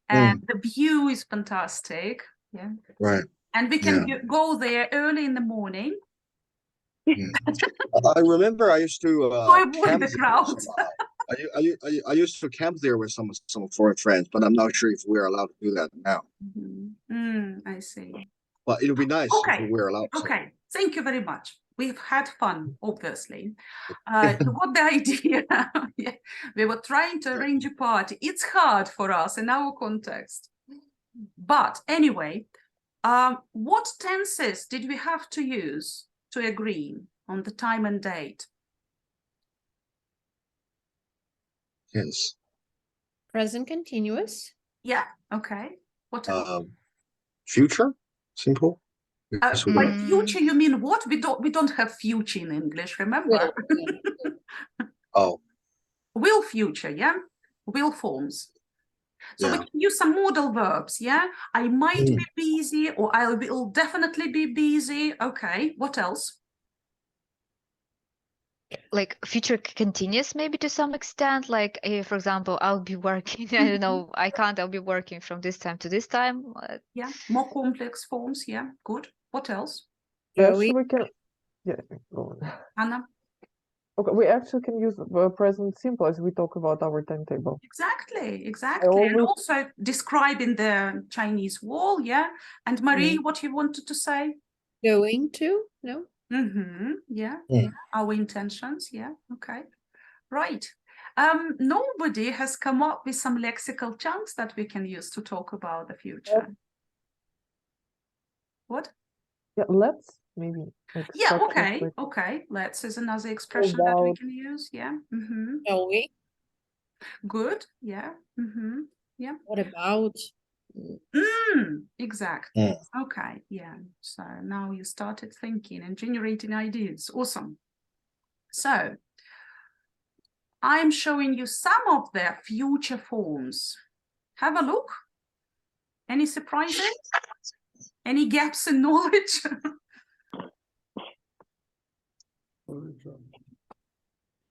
and the view is fantastic. Yeah. Right. And we can go there early in the morning. I remember I used to avoid the crowds. I used to camp there with some foreign friends, but I'm not sure if we're allowed to do that now. I see. But it would be nice if we're allowed to. Okay, thank you very much. We've had fun, obviously. You got the idea. Yeah. We were trying to arrange a party. It's hard for us in our context. But anyway, what tenses did we have to use to agree on the time and date? Yes. Present continuous. Yeah, okay. What else? Future, simple. By future, you mean what? We don't have future in English, remember? Will future, yeah? Will forms. So we can use some modal verbs, yeah? I might be busy, or I will definitely be busy. Okay, what else? like future continuous maybe to some extent, like for example, I'll be working, I don't know, I'll be working from this time to this time. Yeah, more complex forms. Yeah, good. What else? Actually, we can, yeah, go on. Anna? Okay, we actually can use present simple as we talk about our timetable. Exactly, exactly. always... And also describing the Chinese wall, yeah. And Marie, what you wanted to say? Going to, no? Yeah, our intentions, yeah, okay. Right. Nobody has come up with some lexical chunks that we can use to talk about the future. What? Yeah, let's maybe. Yeah, okay, okay. Let's is another expression that we can use, yeah. Shall we? Good, yeah. Yeah. What about? Exactly. Okay, yeah. So now you started thinking and generating ideas. Awesome. So I'm showing you some of their future forms. Have a look. Any surprises? Any gaps in knowledge?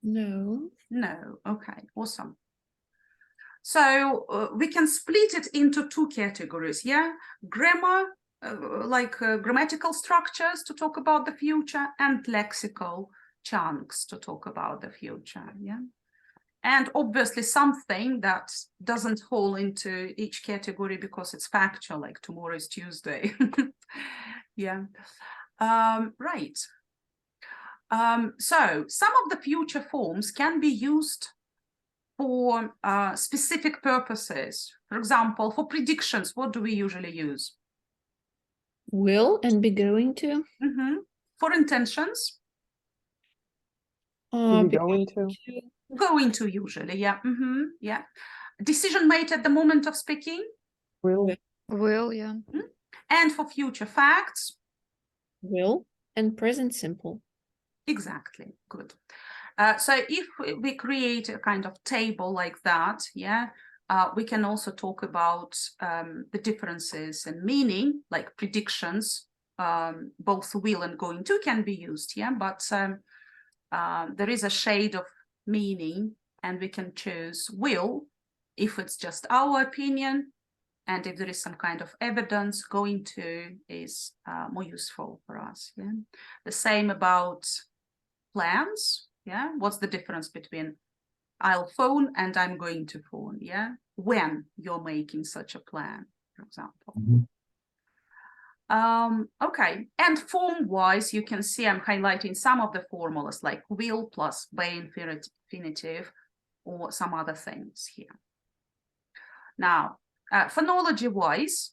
No. No. Okay, awesome. So we can split it into two categories, yeah? Grammar, grammatical structures to talk about the future, and lexical chunks to talk about the future, yeah? And obviously something that doesn't fall into each category because it's factual, like tomorrow is Tuesday. Yeah, right. So some of the future forms can be used for specific purposes. For example, for predictions, what do we usually use? Will and be going to. For intentions? Be going to. Going to usually, yeah. Yeah. Decision made at the moment of speaking? Will. Will, yeah. And for future facts? Will and present simple. Exactly, good. So if we create a kind of table like that, yeah, we can also talk about the differences in meaning, like predictions, both will and going to can be used, yeah, but there is a shade of meaning and we can choose will if it's just our opinion, and if there is some kind of evidence, going to is more useful for us, yeah. The same about plans, yeah. What's the difference between I'll phone and I'm going to phone, yeah? When you're making such a plan, for example. Okay, and form-wise, you can see I'm highlighting some of the formulas like will plus be infinitive or some other things here. Now, phonology-wise,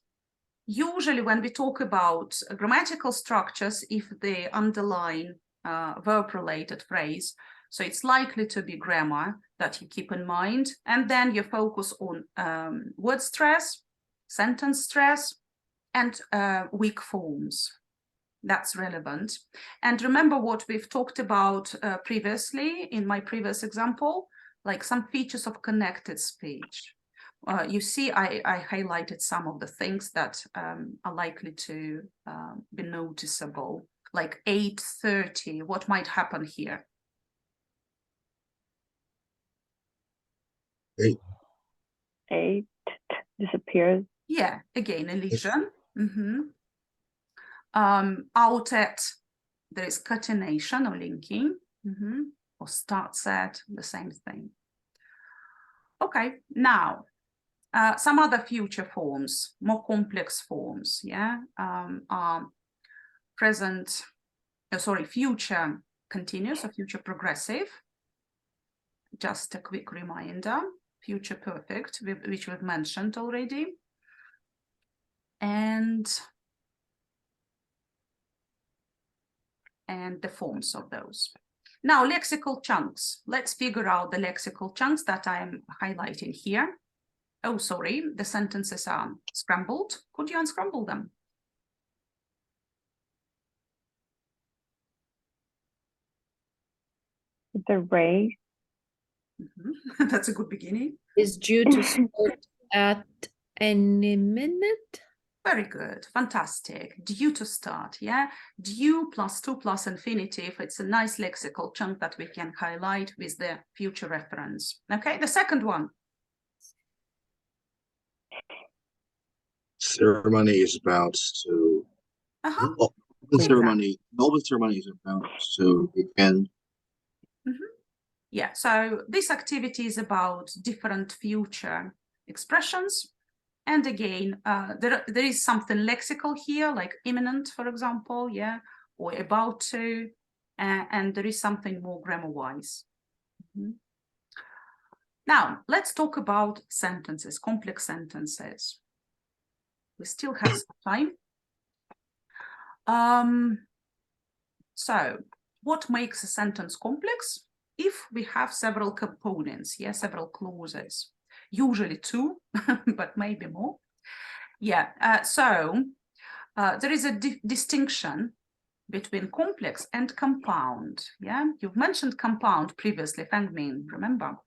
usually when we talk about grammatical structures, if they underline verb-related phrase, so it's likely to be grammar that you keep in mind, and then you focus on word stress, sentence stress, and weak forms. That's relevant. And remember what we've talked about previously in my previous example, like some features of connected speech. You see, I highlighted some of the things that are likely to be noticeable, like 8:30. What might happen here? 8 disappears. Yeah, again, elision. Out at, there is catenation or linking, or starts at, the same thing. Okay, now, some other future forms, more complex forms, yeah, are future continuous or future progressive. Just a quick reminder, future perfect, which we've mentioned already. And the forms of those. Now, lexical chunks. Let's figure out the lexical chunks that I'm highlighting here. Oh, sorry, the sentences are scrambled. Could you unscramble them? The race. That's a good beginning. Is due to start at any minute. Very good, fantastic. Due to start, yeah? Due plus to plus infinitive, it's a nice lexical chunk that we can highlight with the future reference. Okay, the second one. Ceremony is about to. Oh, the ceremony. Noble ceremony is about to begin. Yeah, so this activity is about different future expressions. And again, there is something lexical here, like imminent, for example, yeah, or about to, and there is something more grammar-wise. Now, let's talk about sentences, complex sentences. We still have some time. So, what makes a sentence complex? If we have several components, yeah, several clauses, usually two, but maybe more. Yeah, so there is a distinction between complex and compound. Yeah, you've mentioned compound previously, Feng Min, remember?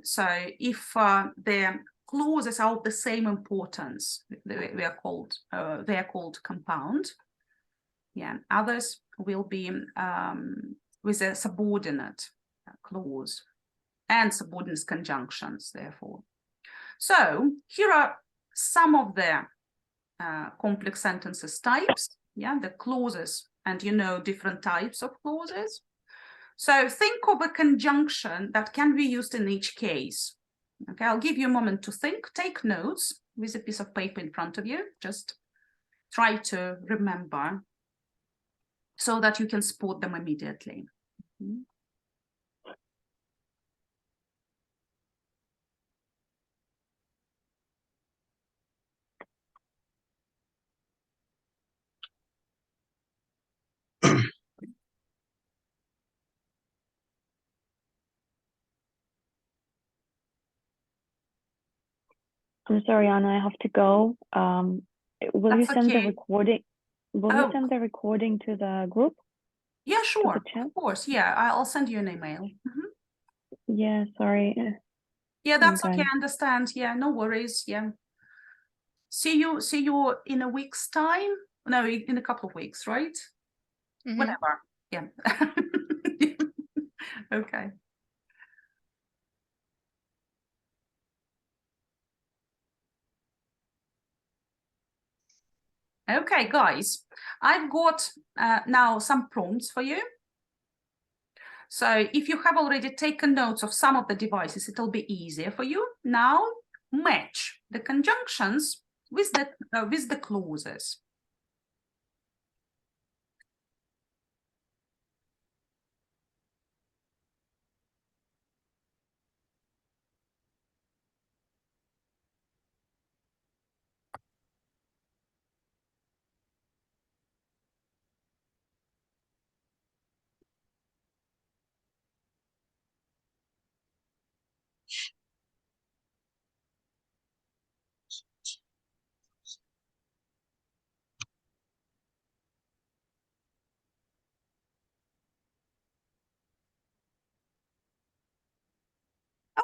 So if the clauses are of the same importance, they are called compound. Yeah, others will be with a subordinate clause and subordinate conjunctions, therefore. So here are some of the complex sentences types, yeah, the clauses, and you know different types of clauses. So think of a conjunction that can be used in each case. Okay, I'll give you a moment to think, take notes with a piece of paper in front of you, just try to remember so that you can spot them immediately. I'm sorry, Anna, I have to go. Will you send the recording? Will you send the recording to the group? Yeah, sure. Of course. Yeah, I'll send you an email. Yeah, sorry. Yeah, that's okay. I understand. Yeah, no worries. Yeah. See you in a week's time. No, in a couple of weeks, right? Whatever. Yeah. Okay. Okay, guys, I've got now some prompts for you. So if you have already taken notes of some of the devices, it'll be easier for you. Now match the conjunctions with the clauses.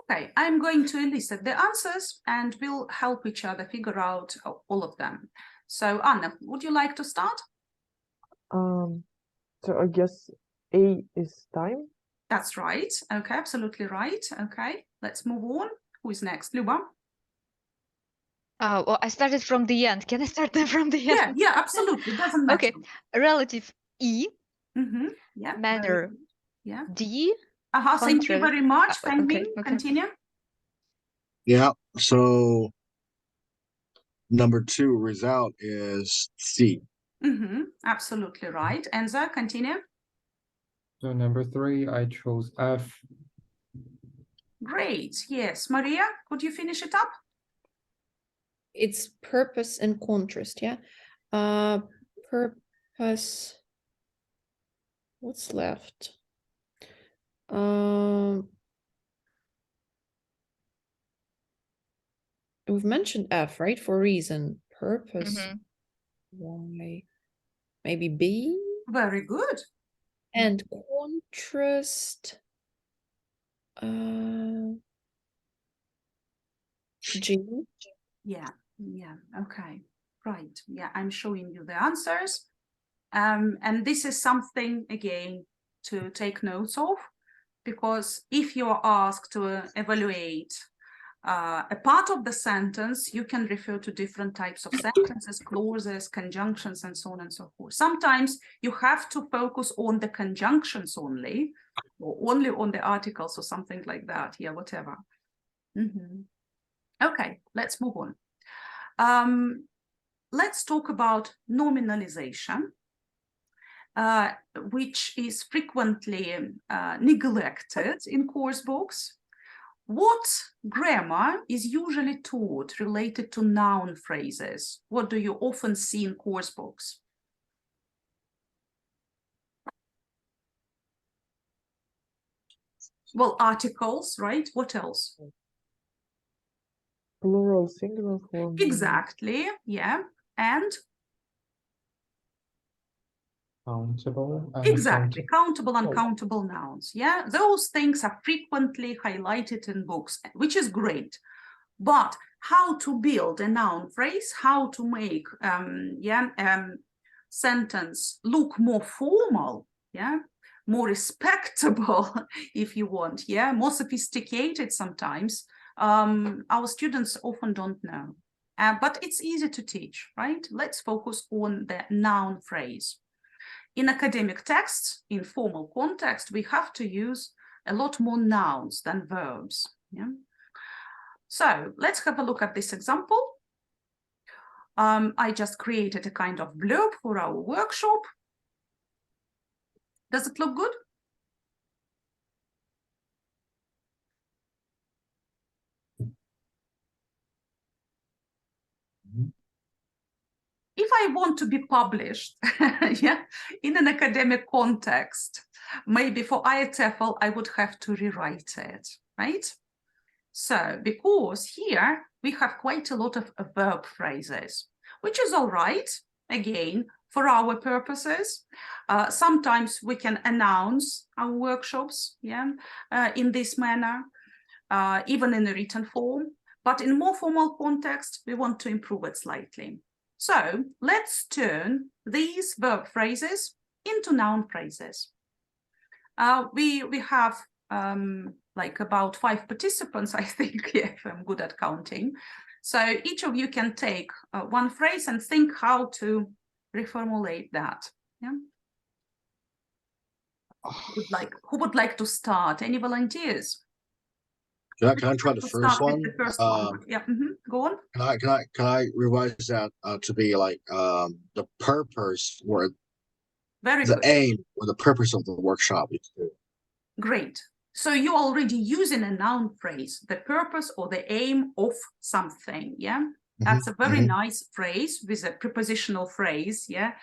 Okay, I'm going to elicit the answers and we'll help each other figure out all of them. So Anna, would you like to start? So I guess A is time. That's right. Okay, absolutely right. Okay, let's move on. Who is next? Luba? Well, I started from the end. Can I start from the end? Yeah, absolutely. Doesn't matter. Okay, relative E. Yeah. Manner. Yeah. D. Thank you very much. Okay. Continue. Yeah, so number 2 result is C. Absolutely right. Enzo, continue. So number 3, I chose F. Great. Yes. Maria, could you finish it up? It's purpose and contrast, yeah. Purpose. What's left? We've mentioned F, right? For reason. Purpose. Why? Maybe B. Very good. And contrast. G. Yeah. Yeah, okay, right. Yeah, I'm showing you the answers. And this is something, again, to take notes of, because if you're asked to evaluate a part of the sentence, you can refer to different types of sentences, clauses, conjunctions, and so on and so forth. Sometimes you have to focus on the conjunctions only, or only on the articles or something like that. Yeah, whatever. Okay, let's move on. Let's talk about nominalization, which is frequently neglected in course books. What grammar is usually taught related to noun phrases? What do you often see in course books? Well, articles, right? What else? Plural, singular form. Exactly, yeah. And? Countable. Exactly, countable, uncountable nouns, yeah? Those things are frequently highlighted in books, which is great. But how to build a noun phrase, how to make sentence look more formal, yeah, more respectable, if you want, yeah, more sophisticated sometimes, our students often don't know. But it's easy to teach, right? Let's focus on the noun phrase. In academic texts, in formal context, we have to use a lot more nouns than verbs, yeah? So let's have a look at this example. I just created a kind of blurb for our workshop. Does it look good? If I want to be published yeah, in an academic context, maybe for IATEFL, I would have to rewrite it, right? So, because here we have quite a lot of verb phrases, which is all right, again, for our purposes. Sometimes we can announce our workshops, yeah, in this manner, even in a written form. But in more formal context, we want to improve it slightly. So let's turn these verb phrases into noun phrases. We have like about 5 participants, I think, if I'm good at counting. So each of you can take one phrase and think how to reformulate that. Yeah. Who would like to start? Any volunteers? Can I try the first one? The first one. Yeah. Go on. Can I revise that to be like the purpose or Very the good. aim or the purpose of the workshop is to. Great. So you're already using a noun phrase, the purpose or the aim of something, yeah? That's a very nice phrase with a prepositional phrase, yeah?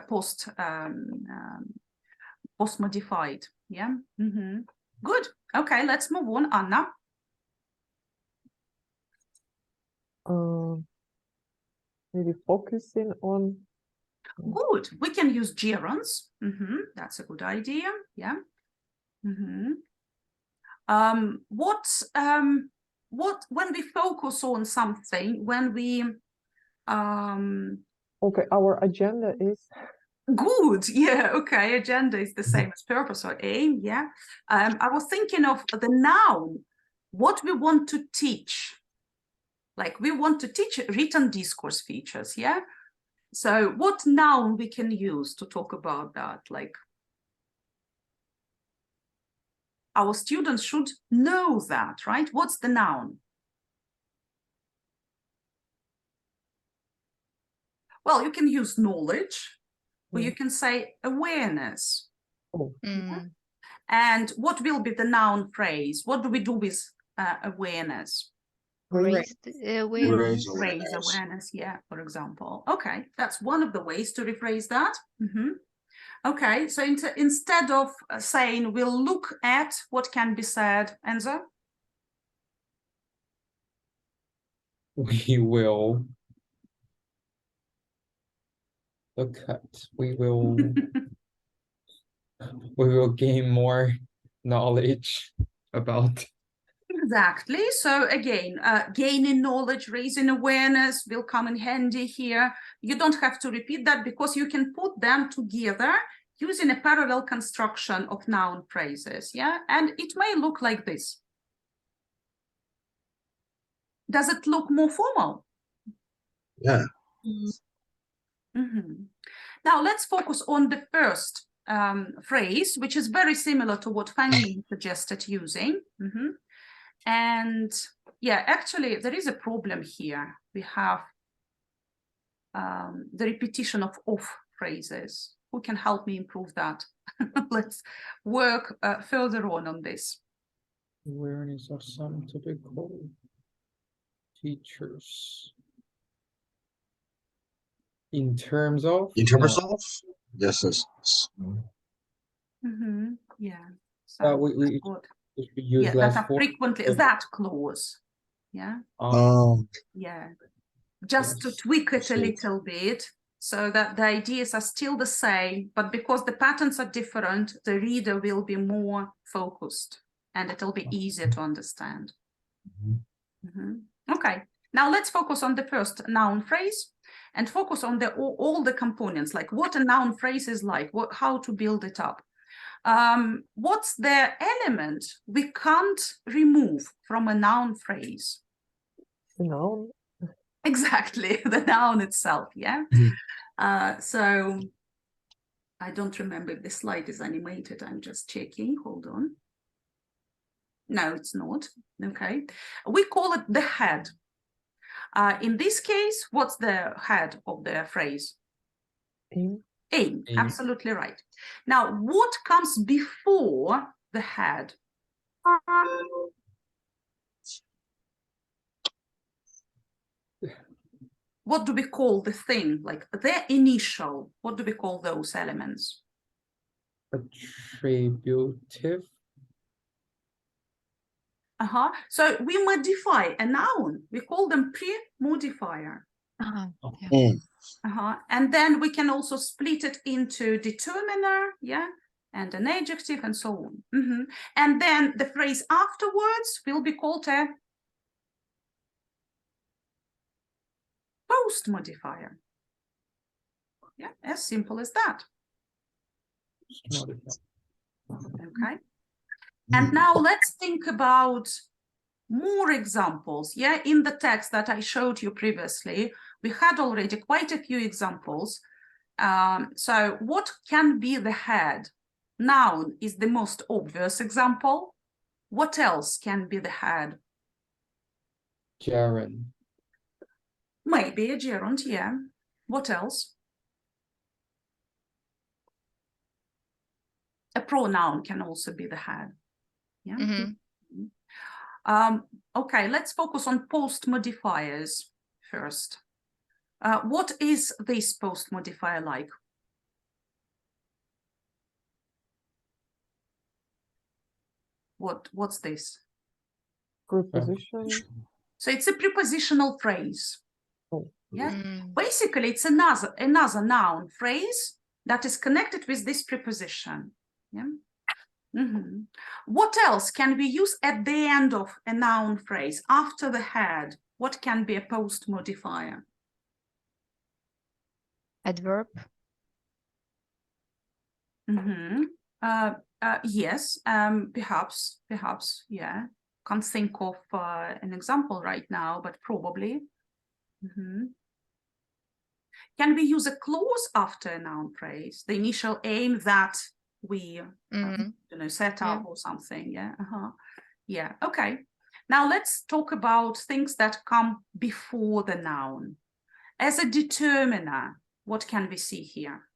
Post modified, yeah? Good. Okay, let's move on, Anna. Maybe focusing on. Good. We can use gerunds. That's a good idea, yeah? When we focus on something, when we okay, our agenda is good, yeah, okay, agenda is the same as purpose or aim, yeah. I was thinking of the noun, what we want to teach, like we want to teach written discourse features, yeah. So what noun we can use to talk about that? Like our students should know that, right? What's the noun? Well, you can use knowledge, or you can say awareness. And what will be the noun phrase? What do we do with awareness? Raise awareness. Raise awareness, yeah, for example. Okay, that's one of the ways to rephrase that. Okay, so instead of saying we'll look at, what can be said, Enzo? We will look at, we will gain more knowledge about. Exactly. So again, gaining knowledge, raising awareness will come in handy here. You don't have to repeat that because you can put them together using a parallel construction of noun phrases. Yeah, and it may look like this. Does it look more formal? Yeah. Now let's focus on the first phrase, which is very similar to what Fang Min suggested using. And yeah, actually, there is a problem here. We have the repetition of off phrases. Who can help me improve that? Let's work further on this. Awareness of some typical features. In terms of? This is. Yeah. So we use that less are frequently that clause. Yeah. Yeah. Just to tweak it a little bit so that the ideas are still the same, but because the patterns are different, the reader will be more focused and it'll be easier to understand. Okay, now let's focus on the first noun phrase and focus on all the components, like what a noun phrase is like, how to build it up. What's the element we can't remove from a noun phrase? The noun? Exactly, the noun itself, yeah? So I don't remember if the slide is animated. I'm just checking, hold on. No, it's not, okay. We call it the head. In this case, what's the head of the phrase? Aim. Aim, absolutely right. Now, what comes before the head? What do we call the thing, like the initial? What do we call those elements? Attributive. So we modify a noun. We call them pre-modifier. And then we can also split it into determiner, yeah, and an adjective and so on. And then the phrase afterwards will be called a post modifier. Yeah, as simple as that. Okay. And now let's think about more examples. Yeah, in the text that I showed you previously, we had already quite a few examples. So what can be the head? Noun is the most obvious example. What else can be the head? Gerund. Maybe a gerund, yeah. What else? A pronoun can also be the head. Yeah. Okay, let's focus on post modifiers first. What is this post modifier like? What's this? Preposition. So it's a prepositional phrase. Yeah. Basically, it's another noun phrase that is connected with this preposition. Yeah. What else can we use at the end of a noun phrase after the head? What can be a post modifier? Adverb. Yes, perhaps, yeah. Can't think of an example right now, but probably. Can we use a clause after a noun phrase? The initial aim that we set up or something, yeah? Yeah, okay. Now let's talk about things that come before the noun. As a determiner, what can we see here?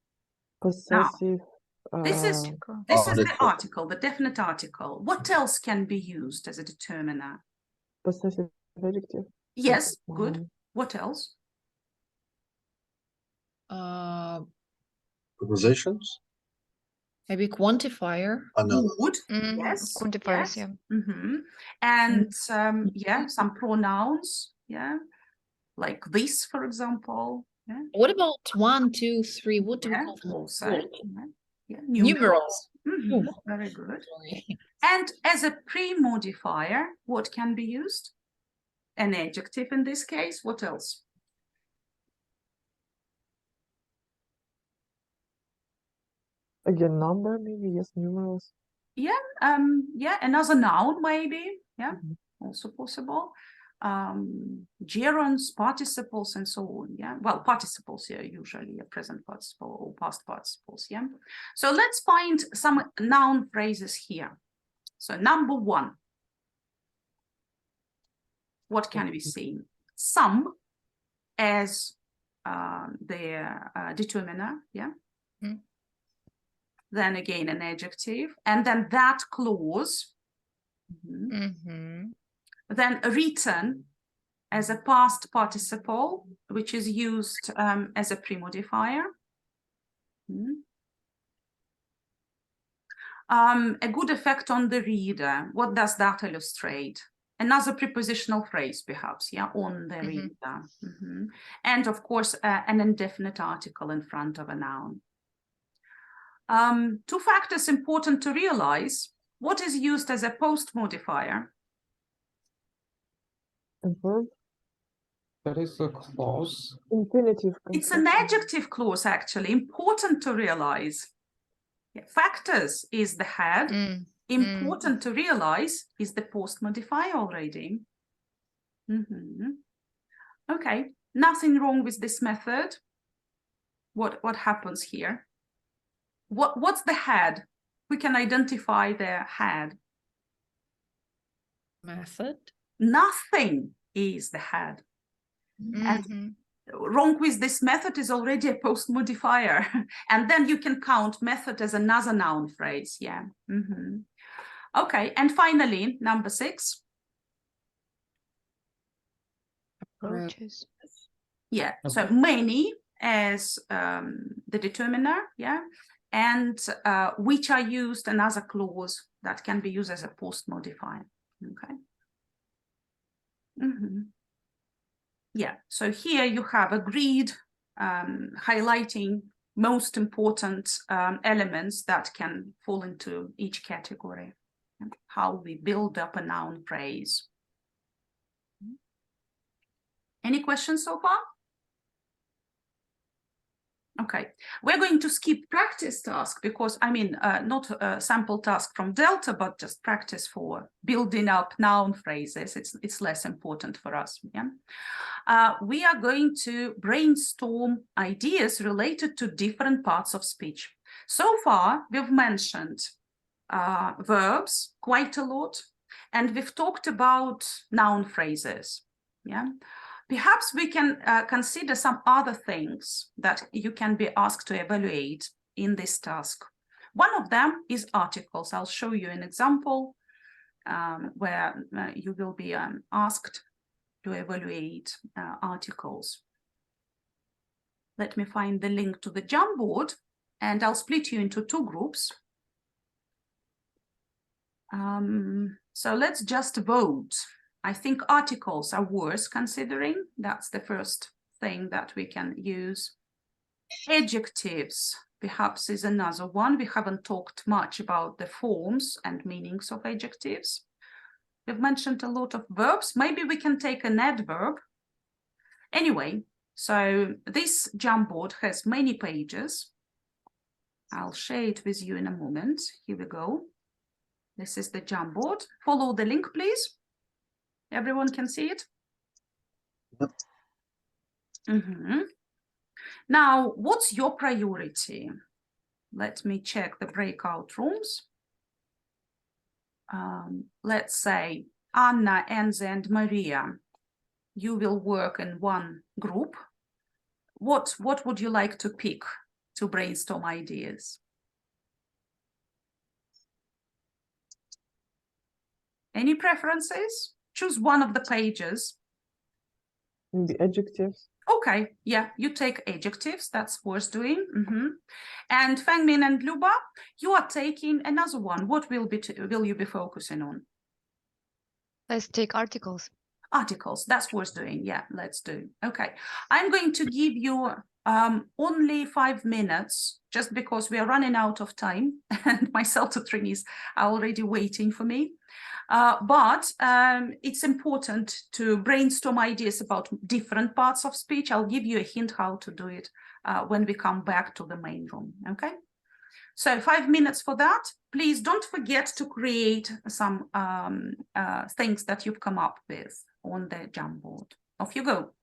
Possessive. This is the article, the definite article. What else can be used as a determiner? Possessive adjective. Yes, good. What else? Prepositions? Maybe quantifier. Good. Yes. Quantifiers, yes. yeah. And yeah, some pronouns, yeah, like this, for example. Yeah. What about 1, 2, 3? What do we call them? Also, yeah. Numerals. Very good. And as a pre-modifier, what can be used? An adjective in this case. What else? Again, number, maybe, yes, numerals. Yeah, yeah, another noun, maybe. Yeah, also possible. Gerunds, participles, and so on. Yeah, well, participles here usually a present participle or past participles. Yeah, so let's find some noun phrases here. So number one, what can we see? Some as the determiner. Yeah. Then again an adjective, and then that clause. Then written as a past participle, which is used as a pre-modifier. A good effect on the reader. What does that illustrate? Another prepositional phrase, perhaps, yeah, on the reader. And of course, an indefinite article in front of a noun. Two factors important to realize. What is used as a post-modifier? A verb. That is a clause. Infinitive. It's an adjective clause, actually. Important to realize. Yeah, factors is the head. Important to realize is the post modifier already. Okay, nothing wrong with this method. What happens here? What's the head? We can identify the head. Method. Nothing is the head. And wrong with this method is already a post modifier. And then you can count method as another noun phrase. Yeah. Okay. And finally, number 6. Approaches. Yeah. So many as the determiner. Yeah. And which are used another clause that can be used as a post modifier. Okay. Yeah, so here you have a grid highlighting most important elements that can fall into each category and how we build up a noun phrase. Any questions so far? Okay, we're going to skip practice task because, I mean, not a sample task from Delta, but just practice for building up noun phrases. It's less important for us. Yeah. We are going to brainstorm ideas related to different parts of speech. So far, we've mentioned verbs quite a lot, and we've talked about noun phrases. Yeah. Perhaps we can consider some other things that you can be asked to evaluate in this task. One of them is articles. I'll show you an example where you will be asked to evaluate articles. Let me find the link to the Jamboard, and I'll split you into 2 groups. So let's just vote. I think articles are worth considering. That's the first thing that we can use. Adjectives, perhaps, is another one. We haven't talked much about the forms and meanings of adjectives. We've mentioned a lot of verbs. Maybe we can take an adverb. Anyway, so this Jamboard has many pages. I'll share it with you in a moment. Here we go. This is the Jamboard. Follow the link, please. Everyone can see it? Yep. Now, what's your priority? Let me check the breakout rooms. Let's say Anna, Enze, and Maria, you will work in one group. What would you like to pick to brainstorm ideas? Any preferences? Choose one of the pages. Maybe adjectives. Okay, yeah, you take adjectives. That's worth doing. And Fangmin and Luba, you are taking another one. What will you be focusing on? Let's take articles. Articles, that's worth doing. Yeah, let's do. Okay, I'm going to give you only 5 minutes, just because we are running out of time, and my Celta is already waiting for me. But it's important to brainstorm ideas about different parts of speech. I'll give you a hint how to do it when we come back to the main room, okay? So 5 minutes for that. Please don't forget to create some things that you've come up with on the Jamboard. Off you go.